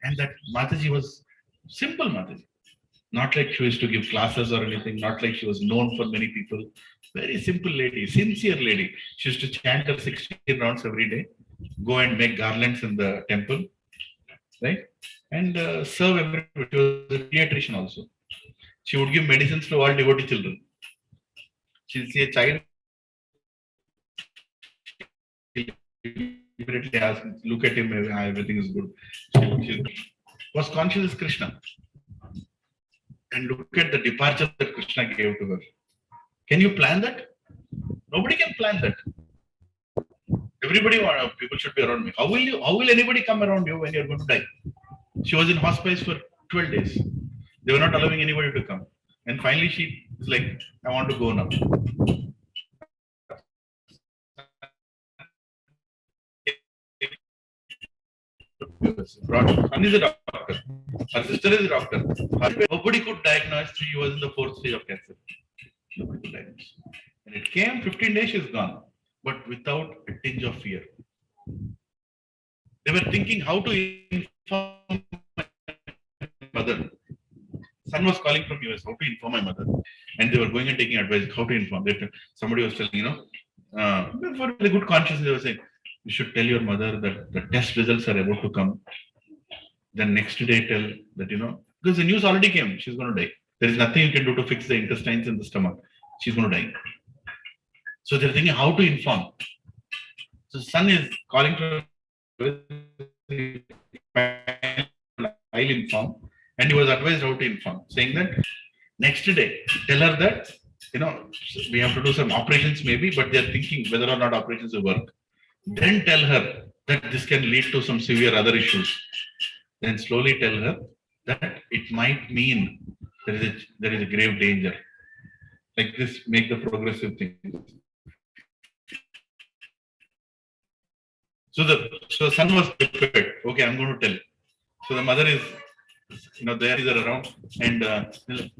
And that Mataji was simple Mataji. Not like she used to give classes or anything, not like she was known for many people. Very simple lady, sincere lady. She used to chant her 16 rounds every day, go and make garlands in the temple, right? And serve everybody. She was a pediatrician also. She would give medicines to all devotee children. She'll see a child, immediately ask, look at him, everything is good. She was conscious as Krishna. And look at the departure that Krishna gave to her. Can you plan that? Nobody can plan that. Everybody, people should be around me. How will anybody come around you when you're going to die? She was in hospice for 12 days. They were not allowing anybody to come. And finally she was like, I want to go now. Son is a doctor. Her sister is a doctor. Nobody could diagnose. She was in the 4th stage of cancer. Nobody could diagnose. And it came, 15 days she's gone. But without a tinge of fear. They were thinking how to inform my mother. Son was calling from US, how to inform my mother. And they were going and taking advice, how to inform. Somebody was telling, for a good conscience, they were saying, you should tell your mother that the test results are about to come. Then next day tell that, because the news already came, she's going to die. There is nothing you can do to fix the intestines in the stomach. She's going to die. So they're thinking how to inform. So son is calling from, I'll inform. And he was advised how to inform, saying that next day, tell her that, we have to do some operations maybe, but they're thinking whether or not operations will work. Then tell her that this can lead to some severe other issues. Then slowly tell her that it might mean there is a grave danger. Like this, make the progressive thing. So son was prepared. Okay, I'm going to tell. So the mother is, there is around. And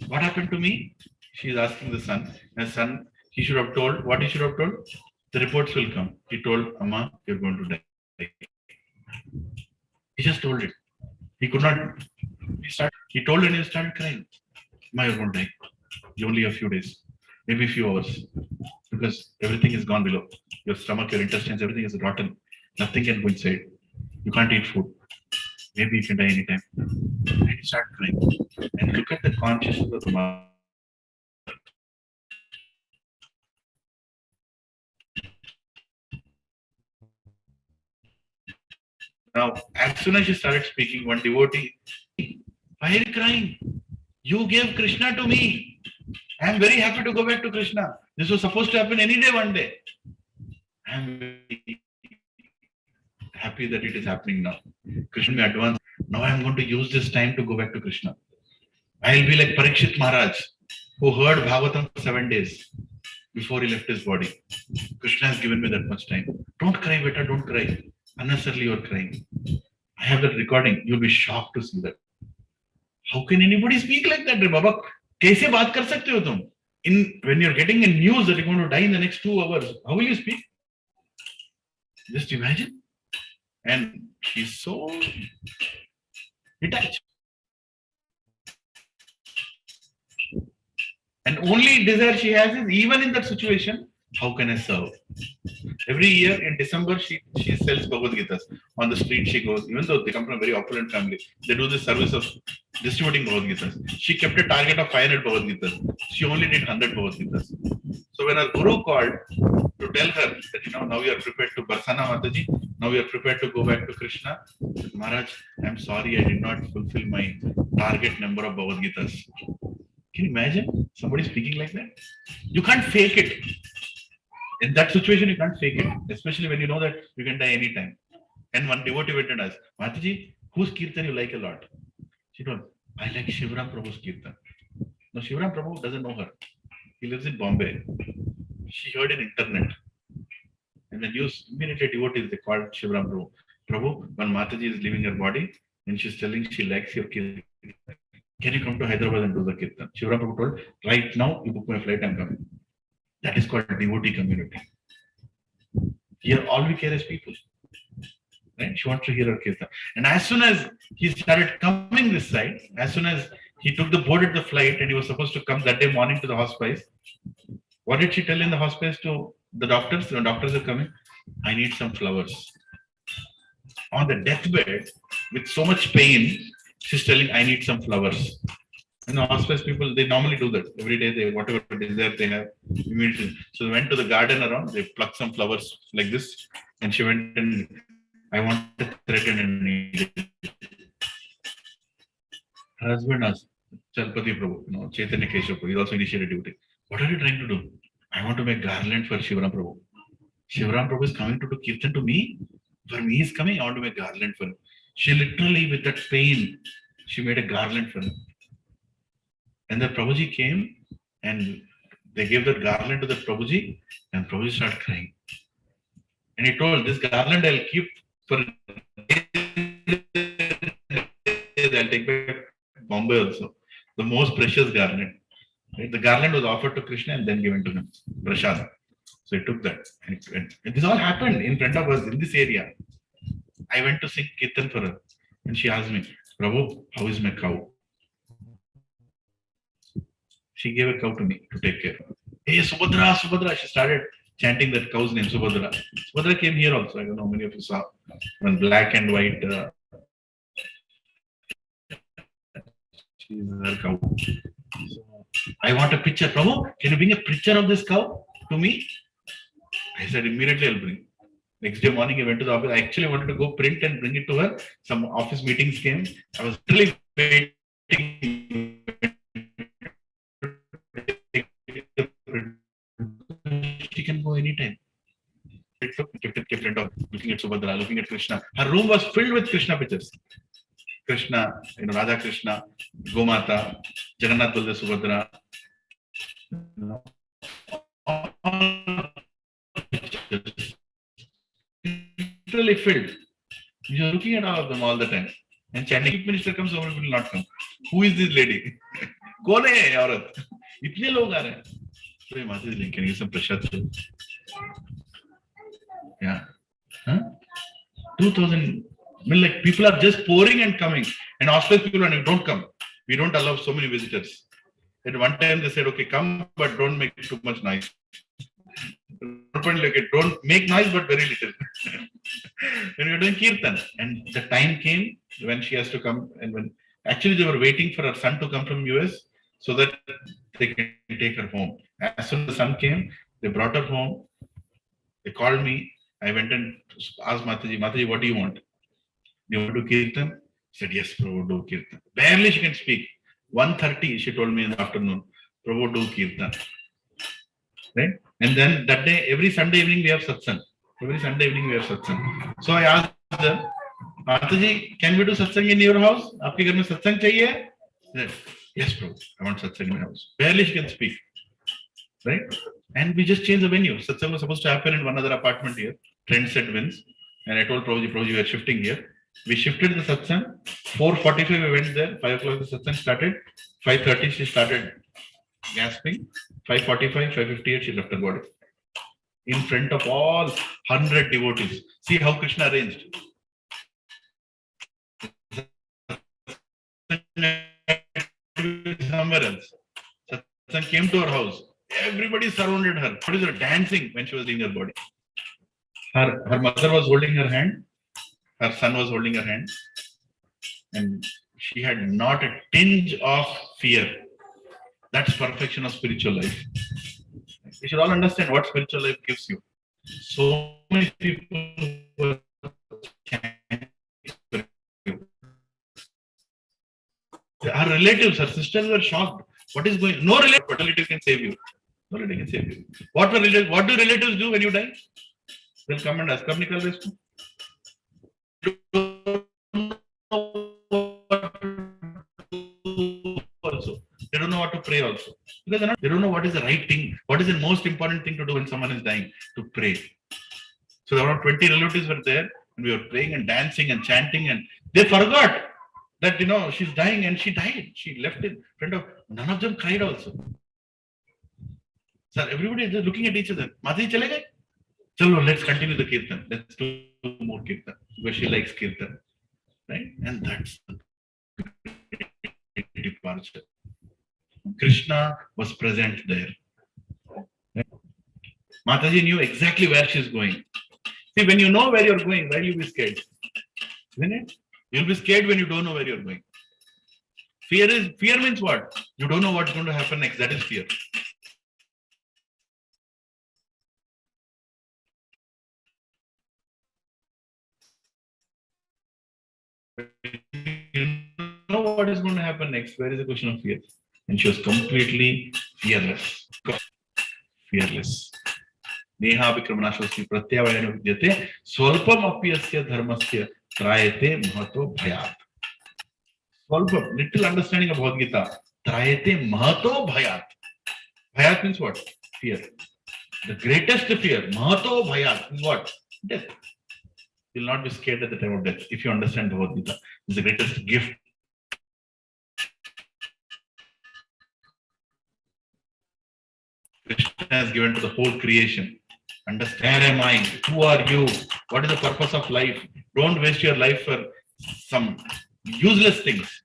what happened to me? She is asking the son. And son, he should have told, what he should have told? The reports will come. He told, Amma, you're going to die. He just told it. He could not. He told and he started crying. Amma, you're going to die. Only a few days, maybe a few hours. Because everything is gone below. Your stomach, your intestines, everything is rotten. Nothing can go inside. You can't eat food. Maybe you can die anytime. And he started crying. And look at the consciousness of the mother. Now, as soon as she started speaking, one devotee, why are you crying? You gave Krishna to me. I am very happy to go back to Krishna. This was supposed to happen any day, one day. I am very happy that it is happening now. Krishna me advance. Now I am going to use this time to go back to Krishna. I will be like Parikshit Maharaj, who heard Bhagavatam for 7 days before he left his body. Krishna has given me that much time. Don't cry, beta, don't cry. Unnecessarily you are crying. I have that recording. You'll be shocked to see that. How can anybody speak like that, Baba? Kaise baat kar sakte ho tum? When you're getting a news that you're going to die in the next 2 hours, how will you speak? Just imagine. And she's so detached. And only desire she has is, even in that situation, how can I serve? Every year in December, she sells Bhagavad Gitas. On the street she goes, even though they come from a very opulent family, they do the service of distributing Bhagavad Gitas. She kept a target of 500 Bhagavad Gitas. She only did 100 Bhagavad Gitas. So when her guru called to tell her that, now you are prepared to Barsana Mataji, now you are prepared to go back to Krishna, said, Maharaj, I'm sorry, I did not fulfill my target number of Bhagavad Gitas. Can you imagine somebody speaking like that? You can't fake it. In that situation, you can't fake it, especially when you know that you can die anytime. And one devotee went and asked, Mataji, whose kirtan you like a lot? She told, I like Shivram Prabhu's kirtan. Now, Shivram Prabhu doesn't know her. He lives in Bombay. She heard in internet. And the news, immediately devotees, they called Shivram Prabhu. Prabhu, when Mataji is leaving her body, and she's telling she likes your kirtan. Can you come to Hyderabad and do the kirtan? Shivram Prabhu told, right now, you book my flight, I'm coming. That is called devotee community. Here, all we care is people. Right? She wants to hear her kirtan. And as soon as he started coming this side, as soon as he took the board at the flight and he was supposed to come that day morning to the hospice, what did she tell in the hospice to the doctors? The doctors are coming. I need some flowers. On the deathbed, with so much pain, she's telling, I need some flowers. And the hospice people, they normally do that. Every day, they whatever desire they have, immediately. So they went to the garden around, they plucked some flowers like this, and she went and, I want to threaten and need it. Her husband asked, Chalpati Prabhu, Chaitanya Keshav Prabhu, he also initiated duty. What are you trying to do? I want to make garland for Shivram Prabhu. Shivram Prabhu is coming to do kirtan to me. For me, he's coming, I want to make garland for him. She literally, with that pain, she made a garland for him. And the Prabhuji came and they gave that garland to the Prabhuji, and Prabhuji started crying. And he told, this garland I'll keep for days. I'll take back Bombay also. The most precious garland. Right? The garland was offered to Krishna and then given to him. Prasad. So he took that. And this all happened in front of us in this area. I went to sing Kirtan for her. And she asked me, Prabhu, how is my cow? She gave a cow to me to take care of. Hey, Subhadra, Subhadra. She started chanting that cow's name, Subhadra. Subhadra came here also. I don't know how many of you saw. One black and white. She's her cow. So, I want a picture. Prabhu, can you bring a picture of this cow to me? I said, immediately I'll bring. Next day morning, I went to the office. I actually wanted to go print and bring it to her. Some office meetings came. I was really waiting. She can go anytime. Kept it in front of, looking at Subhadra, looking at Krishna. Her room was filled with Krishna pictures. Krishna, Radha Krishna, Gomata, Jagannath Baldev Subhadra. All pictures. Literally filled. You're looking at all of them all the time. And chanting, chief minister comes, someone will not come. Who is this lady? कौन है ये औरत? इतने लोग आ रहे हैं. So Mataji is can you give some prasad? Yeah. Huh? 2000. I mean, like people are just pouring and coming. And hospital people are don't come. We don't allow so many visitors. At one time they said, okay, come, but don't make too much noise. Don't make noise, but very little. When we were doing kirtan, and the time came when she has to come, and when actually they were waiting for her son to come from US so that they can take her home. As soon as the son came, they brought her home. They called me. I went and asked Mataji, Mataji, what do you want? Do you want to do kirtan? She said, yes, Prabhu, do kirtan. Barely she can speak. 1:30, she told me in the afternoon, Prabhu, do kirtan. Right? And then that day, every Sunday evening, we have satsang. Every Sunday evening, we have satsang. So I asked them, Mataji, can we do satsang in your house? Aapke ghar mein satsang chahiye? She said, yes, Prabhu, I want satsang in my house. Barely she can speak. Right? And we just changed the venue. Satsang was supposed to happen in one other apartment here, Trendset Winds. And I told Prabhuji, we are shifting here. We shifted the satsang. 4:45 we went there. 5 o'clock the satsang started. 5:30 she started gasping. 5:45, 5:58 she left her body. In front of all 100 devotees. See how Krishna arranged. Somewhere else. Satsang came to her house. Everybody surrounded her. What is her dancing when she was leaving her body? Her mother was holding her hand. Her son was holding her hand. And she had not a tinge of fear. That's perfection of spiritual life. We should all understand what spiritual life gives you. So many people were our relatives, our sisters were shocked. What is going on? No relative can save you. No relative can save you. What do relatives do when you die? They'll come and ask, "Kab nikal rahe isko?" Also, they don't know what to pray also. Because they don't know what is the right thing, what is the most important thing to do when someone is dying, to pray. So around 20 relatives were there, and we were praying and dancing and chanting, and they forgot that she's dying, and she died. She left in front of none of them cried also. Sir, everybody is just looking at each other. Mataji chale gaye? Chalo, let's continue the kirtan. Let's do more kirtan because she likes kirtan, right? And that's the departure. Krishna was present there. Right? Mataji knew exactly where she's going. See, when you know where you're going, why will you be scared? Isn't it? You'll be scared when you don't know where you're going. Fear means what? You don't know what's going to happen next. That is fear. You know what is going to happen next. Where is the question of fear? And she was completely fearless. Fearless. Neha Vikramanashwasti Pratyavayana Vidyate Swalpam Apyasya Dharmasya Trayate Mahato Bhayat. Swalpam, little understanding of Bhagavad Gita. Trayate Mahato Bhayat. Bhayat means what? Fear. The greatest fear, Mahato Bhayat, is what? Death. You will not be scared at the time of death if you understand Bhagavad Gita. It's the greatest gift. Krishna has given to the whole creation. Understand, where am I? Who are you? What is the purpose of life? Don't waste your life for some useless things.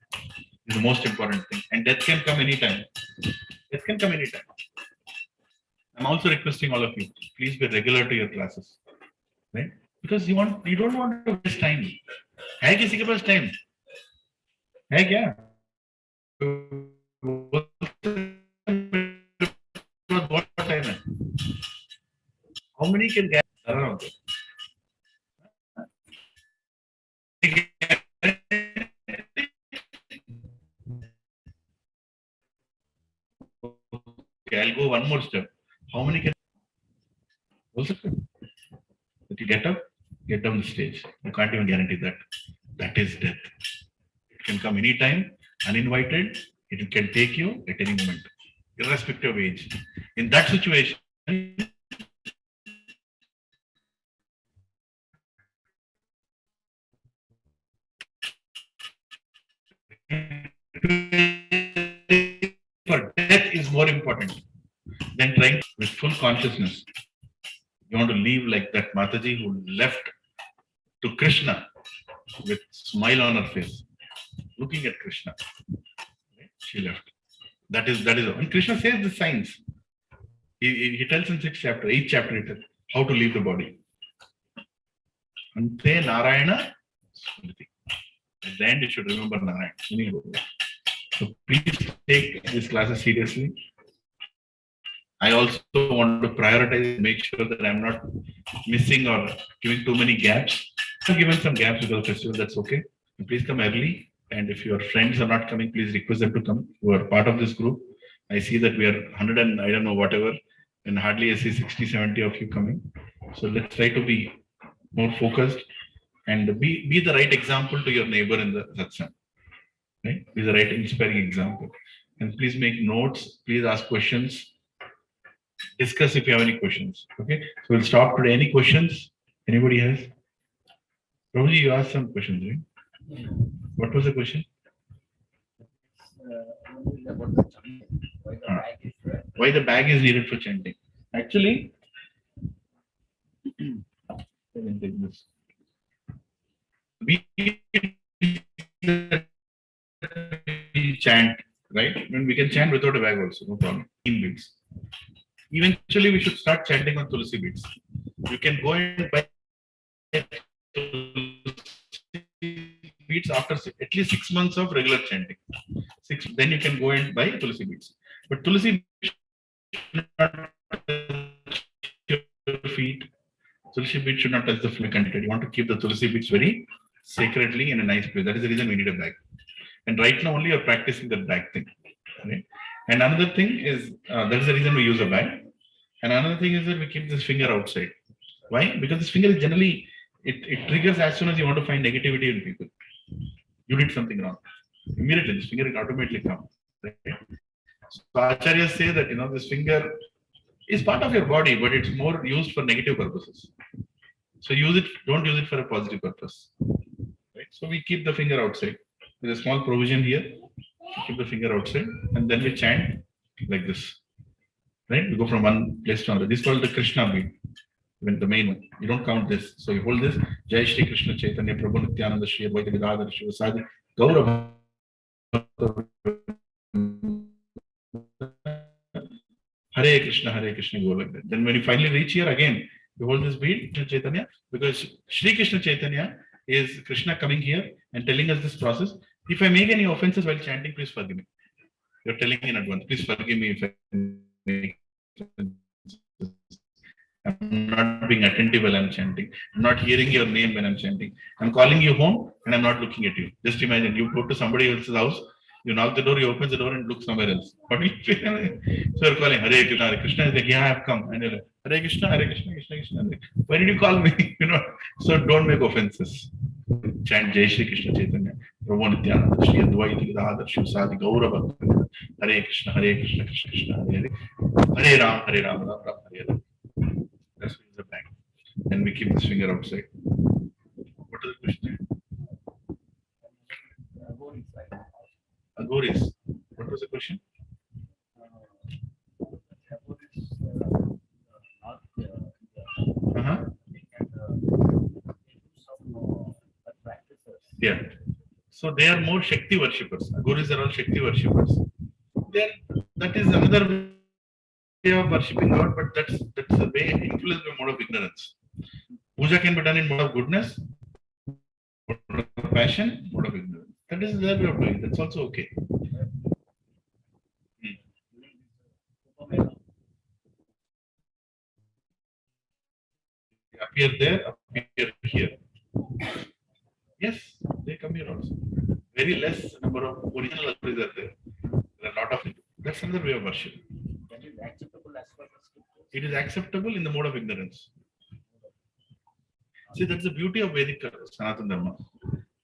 It's the most important thing. And death can come anytime. Death can come anytime. I'm also requesting all of you, please be regular to your classes. Right? Because you don't want to waste time. है किसी के पास time? है क्या? What time है? How many can get around? Okay, I'll go one more step. How many can? Also, if you get up, get down the stage. You can't even guarantee that. That is death. It can come anytime, uninvited. It can take you at any moment, irrespective of age. In that situation, for death is more important than trying with full consciousness. You want to live like that Mataji who left to Krishna with smile on her face, looking at Krishna. She left. That is and Krishna says the signs. He tells in 8th chapter, he tells how to leave the body. Ante Narayana Smriti. At the end, you should remember Narayana. So please take these classes seriously. I also want to prioritize, make sure that I'm not missing or giving too many gaps. I've given some gaps because of the festival, that's okay. And please come early. And if your friends are not coming, please request them to come, who are part of this group. I see that we are 100 and I don't know whatever, and hardly I see 60, 70 of you coming. So let's try to be more focused and be the right example to your neighbor in the satsang. Right? Be the right inspiring example. And please make notes, please ask questions. Discuss if you have any questions. Okay, so we'll stop today. Any questions? Anybody has? Prabhuji, you asked some questions, right? What was the question? Why the bag is needed for chanting? Actually, we chant, right? When we can chant without a bag also, no problem. In beats. Eventually, we should start chanting on Tulsi beads. You can go and buy beads after at least 6 months of regular chanting. Then you can go and buy Tulsi beads. But Tulsi should not touch your feet. Tulsi beads should not touch the floor. You want to keep the Tulsi beads very sacredly in a nice place. That is the reason we need a bag. And right now only you're practicing that bag thing. Right? And another thing is, that is the reason we use a bag. And another thing is that we keep this finger outside. Why? Because this finger is generally, it triggers as soon as you want to find negativity in people. You did something wrong. Immediately, this finger will automatically come. Right? So Acharyas say that, this finger is part of your body, but it's more used for negative purposes. So use it, don't use it for a positive purpose. Right? So we keep the finger outside. There's a small provision here. We keep the finger outside and then we chant like this. Right? We go from one place to another. This is called the Krishna beat. When the main one. You don't count this. So you hold this. Jai Shri Krishna Chaitanya Prabhu Nityananda Shri Advaita Gadadhar Shiva Sadi Gaura Hare Krishna, go like that. Then when you finally reach here again, you hold this bead, Chaitanya, because Shri Krishna Chaitanya is Krishna coming here and telling us this process. If I make any offenses while chanting, please forgive me. You're telling in advance, please forgive me if I make I'm not being attentive while I'm chanting. I'm not hearing your name when I'm chanting. I'm calling you home and I'm not looking at you. Just imagine you go to somebody else's house, you knock the door, you open the door and look somewhere else. What do you feel? So you're calling Hare Krishna, Hare Krishna is like, yeah, I have come. And you're like, Hare Krishna, Hare Krishna, Krishna Krishna. Why did you call me? So don't make offenses. Chant Jai Shri Krishna Chaitanya, Prabhu Nityananda, Shri Advaita Gadadhar Shiva Sadi Gaura Bhakta, Hare Krishna, Hare Krishna, Krishna Krishna, Hare Hare, Hare Ram, Ram Ram, Hare Hare. That's the back. Then we keep this finger outside. What is the question? Agoris. What was the question? Uh-huh. Yeah. So they are more Shakti worshippers. Agoris are all Shakti worshippers. That is another way of worshipping God, but that's a way influenced by mode of ignorance. Puja can be done in mode of goodness, mode of passion, mode of ignorance. That is their way of doing. That's also okay. They appear there, appear here. Yes, they come here also. Very less number of original agoris are there. There are a lot of it. That's another way of worship. It is acceptable in the mode of ignorance. See, that's the beauty of Vedic Sanatana Dharma.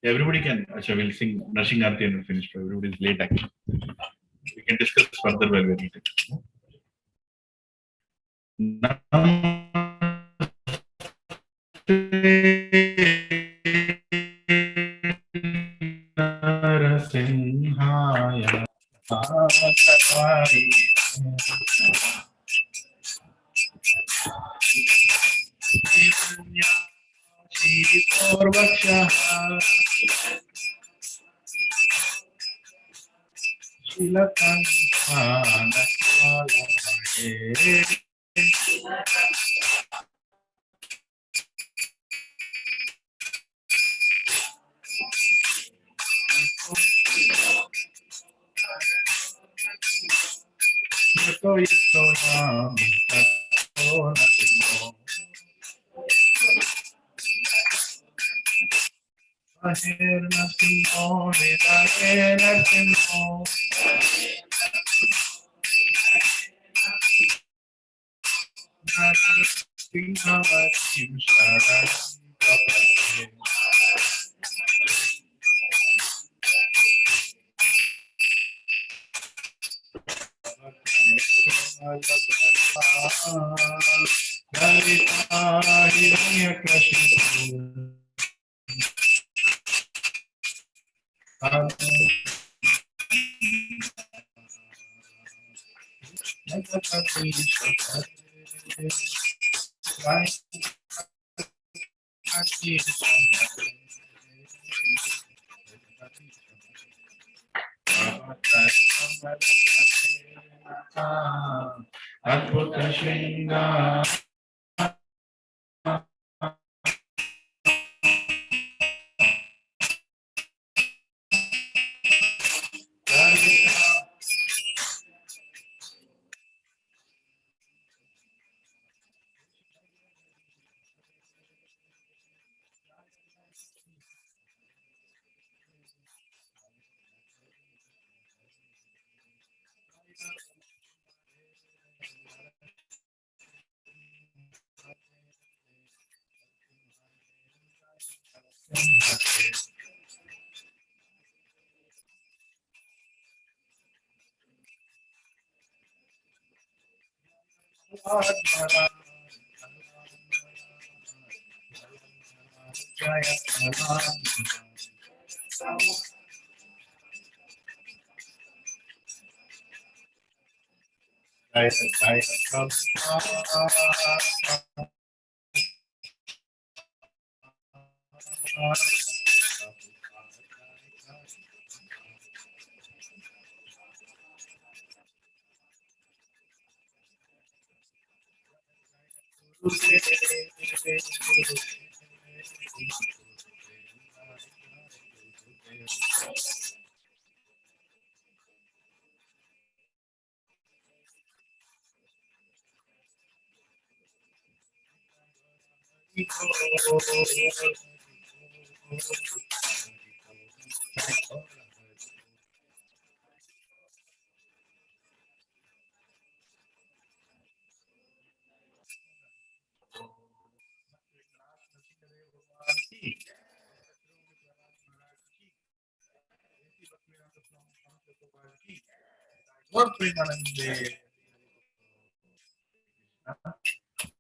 Everybody can, actually, we'll sing Nursing Arti and we'll finish. Everybody is late actually. We can discuss further while we're eating. Narasimhaya Satari Shriporvaksha Shilakantana Yato yato nami tato natimo Ahir natimo Vidare natimo Narasimhavatim Sharanam Prapate Adbhuta Shringa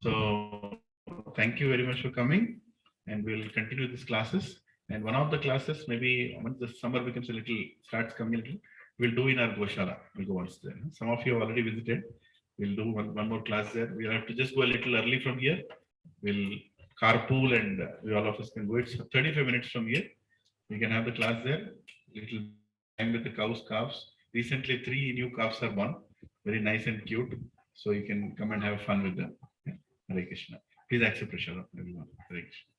So thank you very much for coming, and we'll continue these classes. And one of the classes, maybe once the summer becomes a little, starts coming a little, we'll do in our Goshala. We'll go once there. Some of you have already visited. We'll do one more class there. We'll have to just go a little early from here. We'll carpool and we all of us can go. It's 35 minutes from here. We can have the class there. Little time with the cows, calves. Recently, 3 new calves are born. Very nice and cute. So you can come and have fun with them. Yeah. Hare Krishna. Please accept pressure, everyone. Hare Krishna.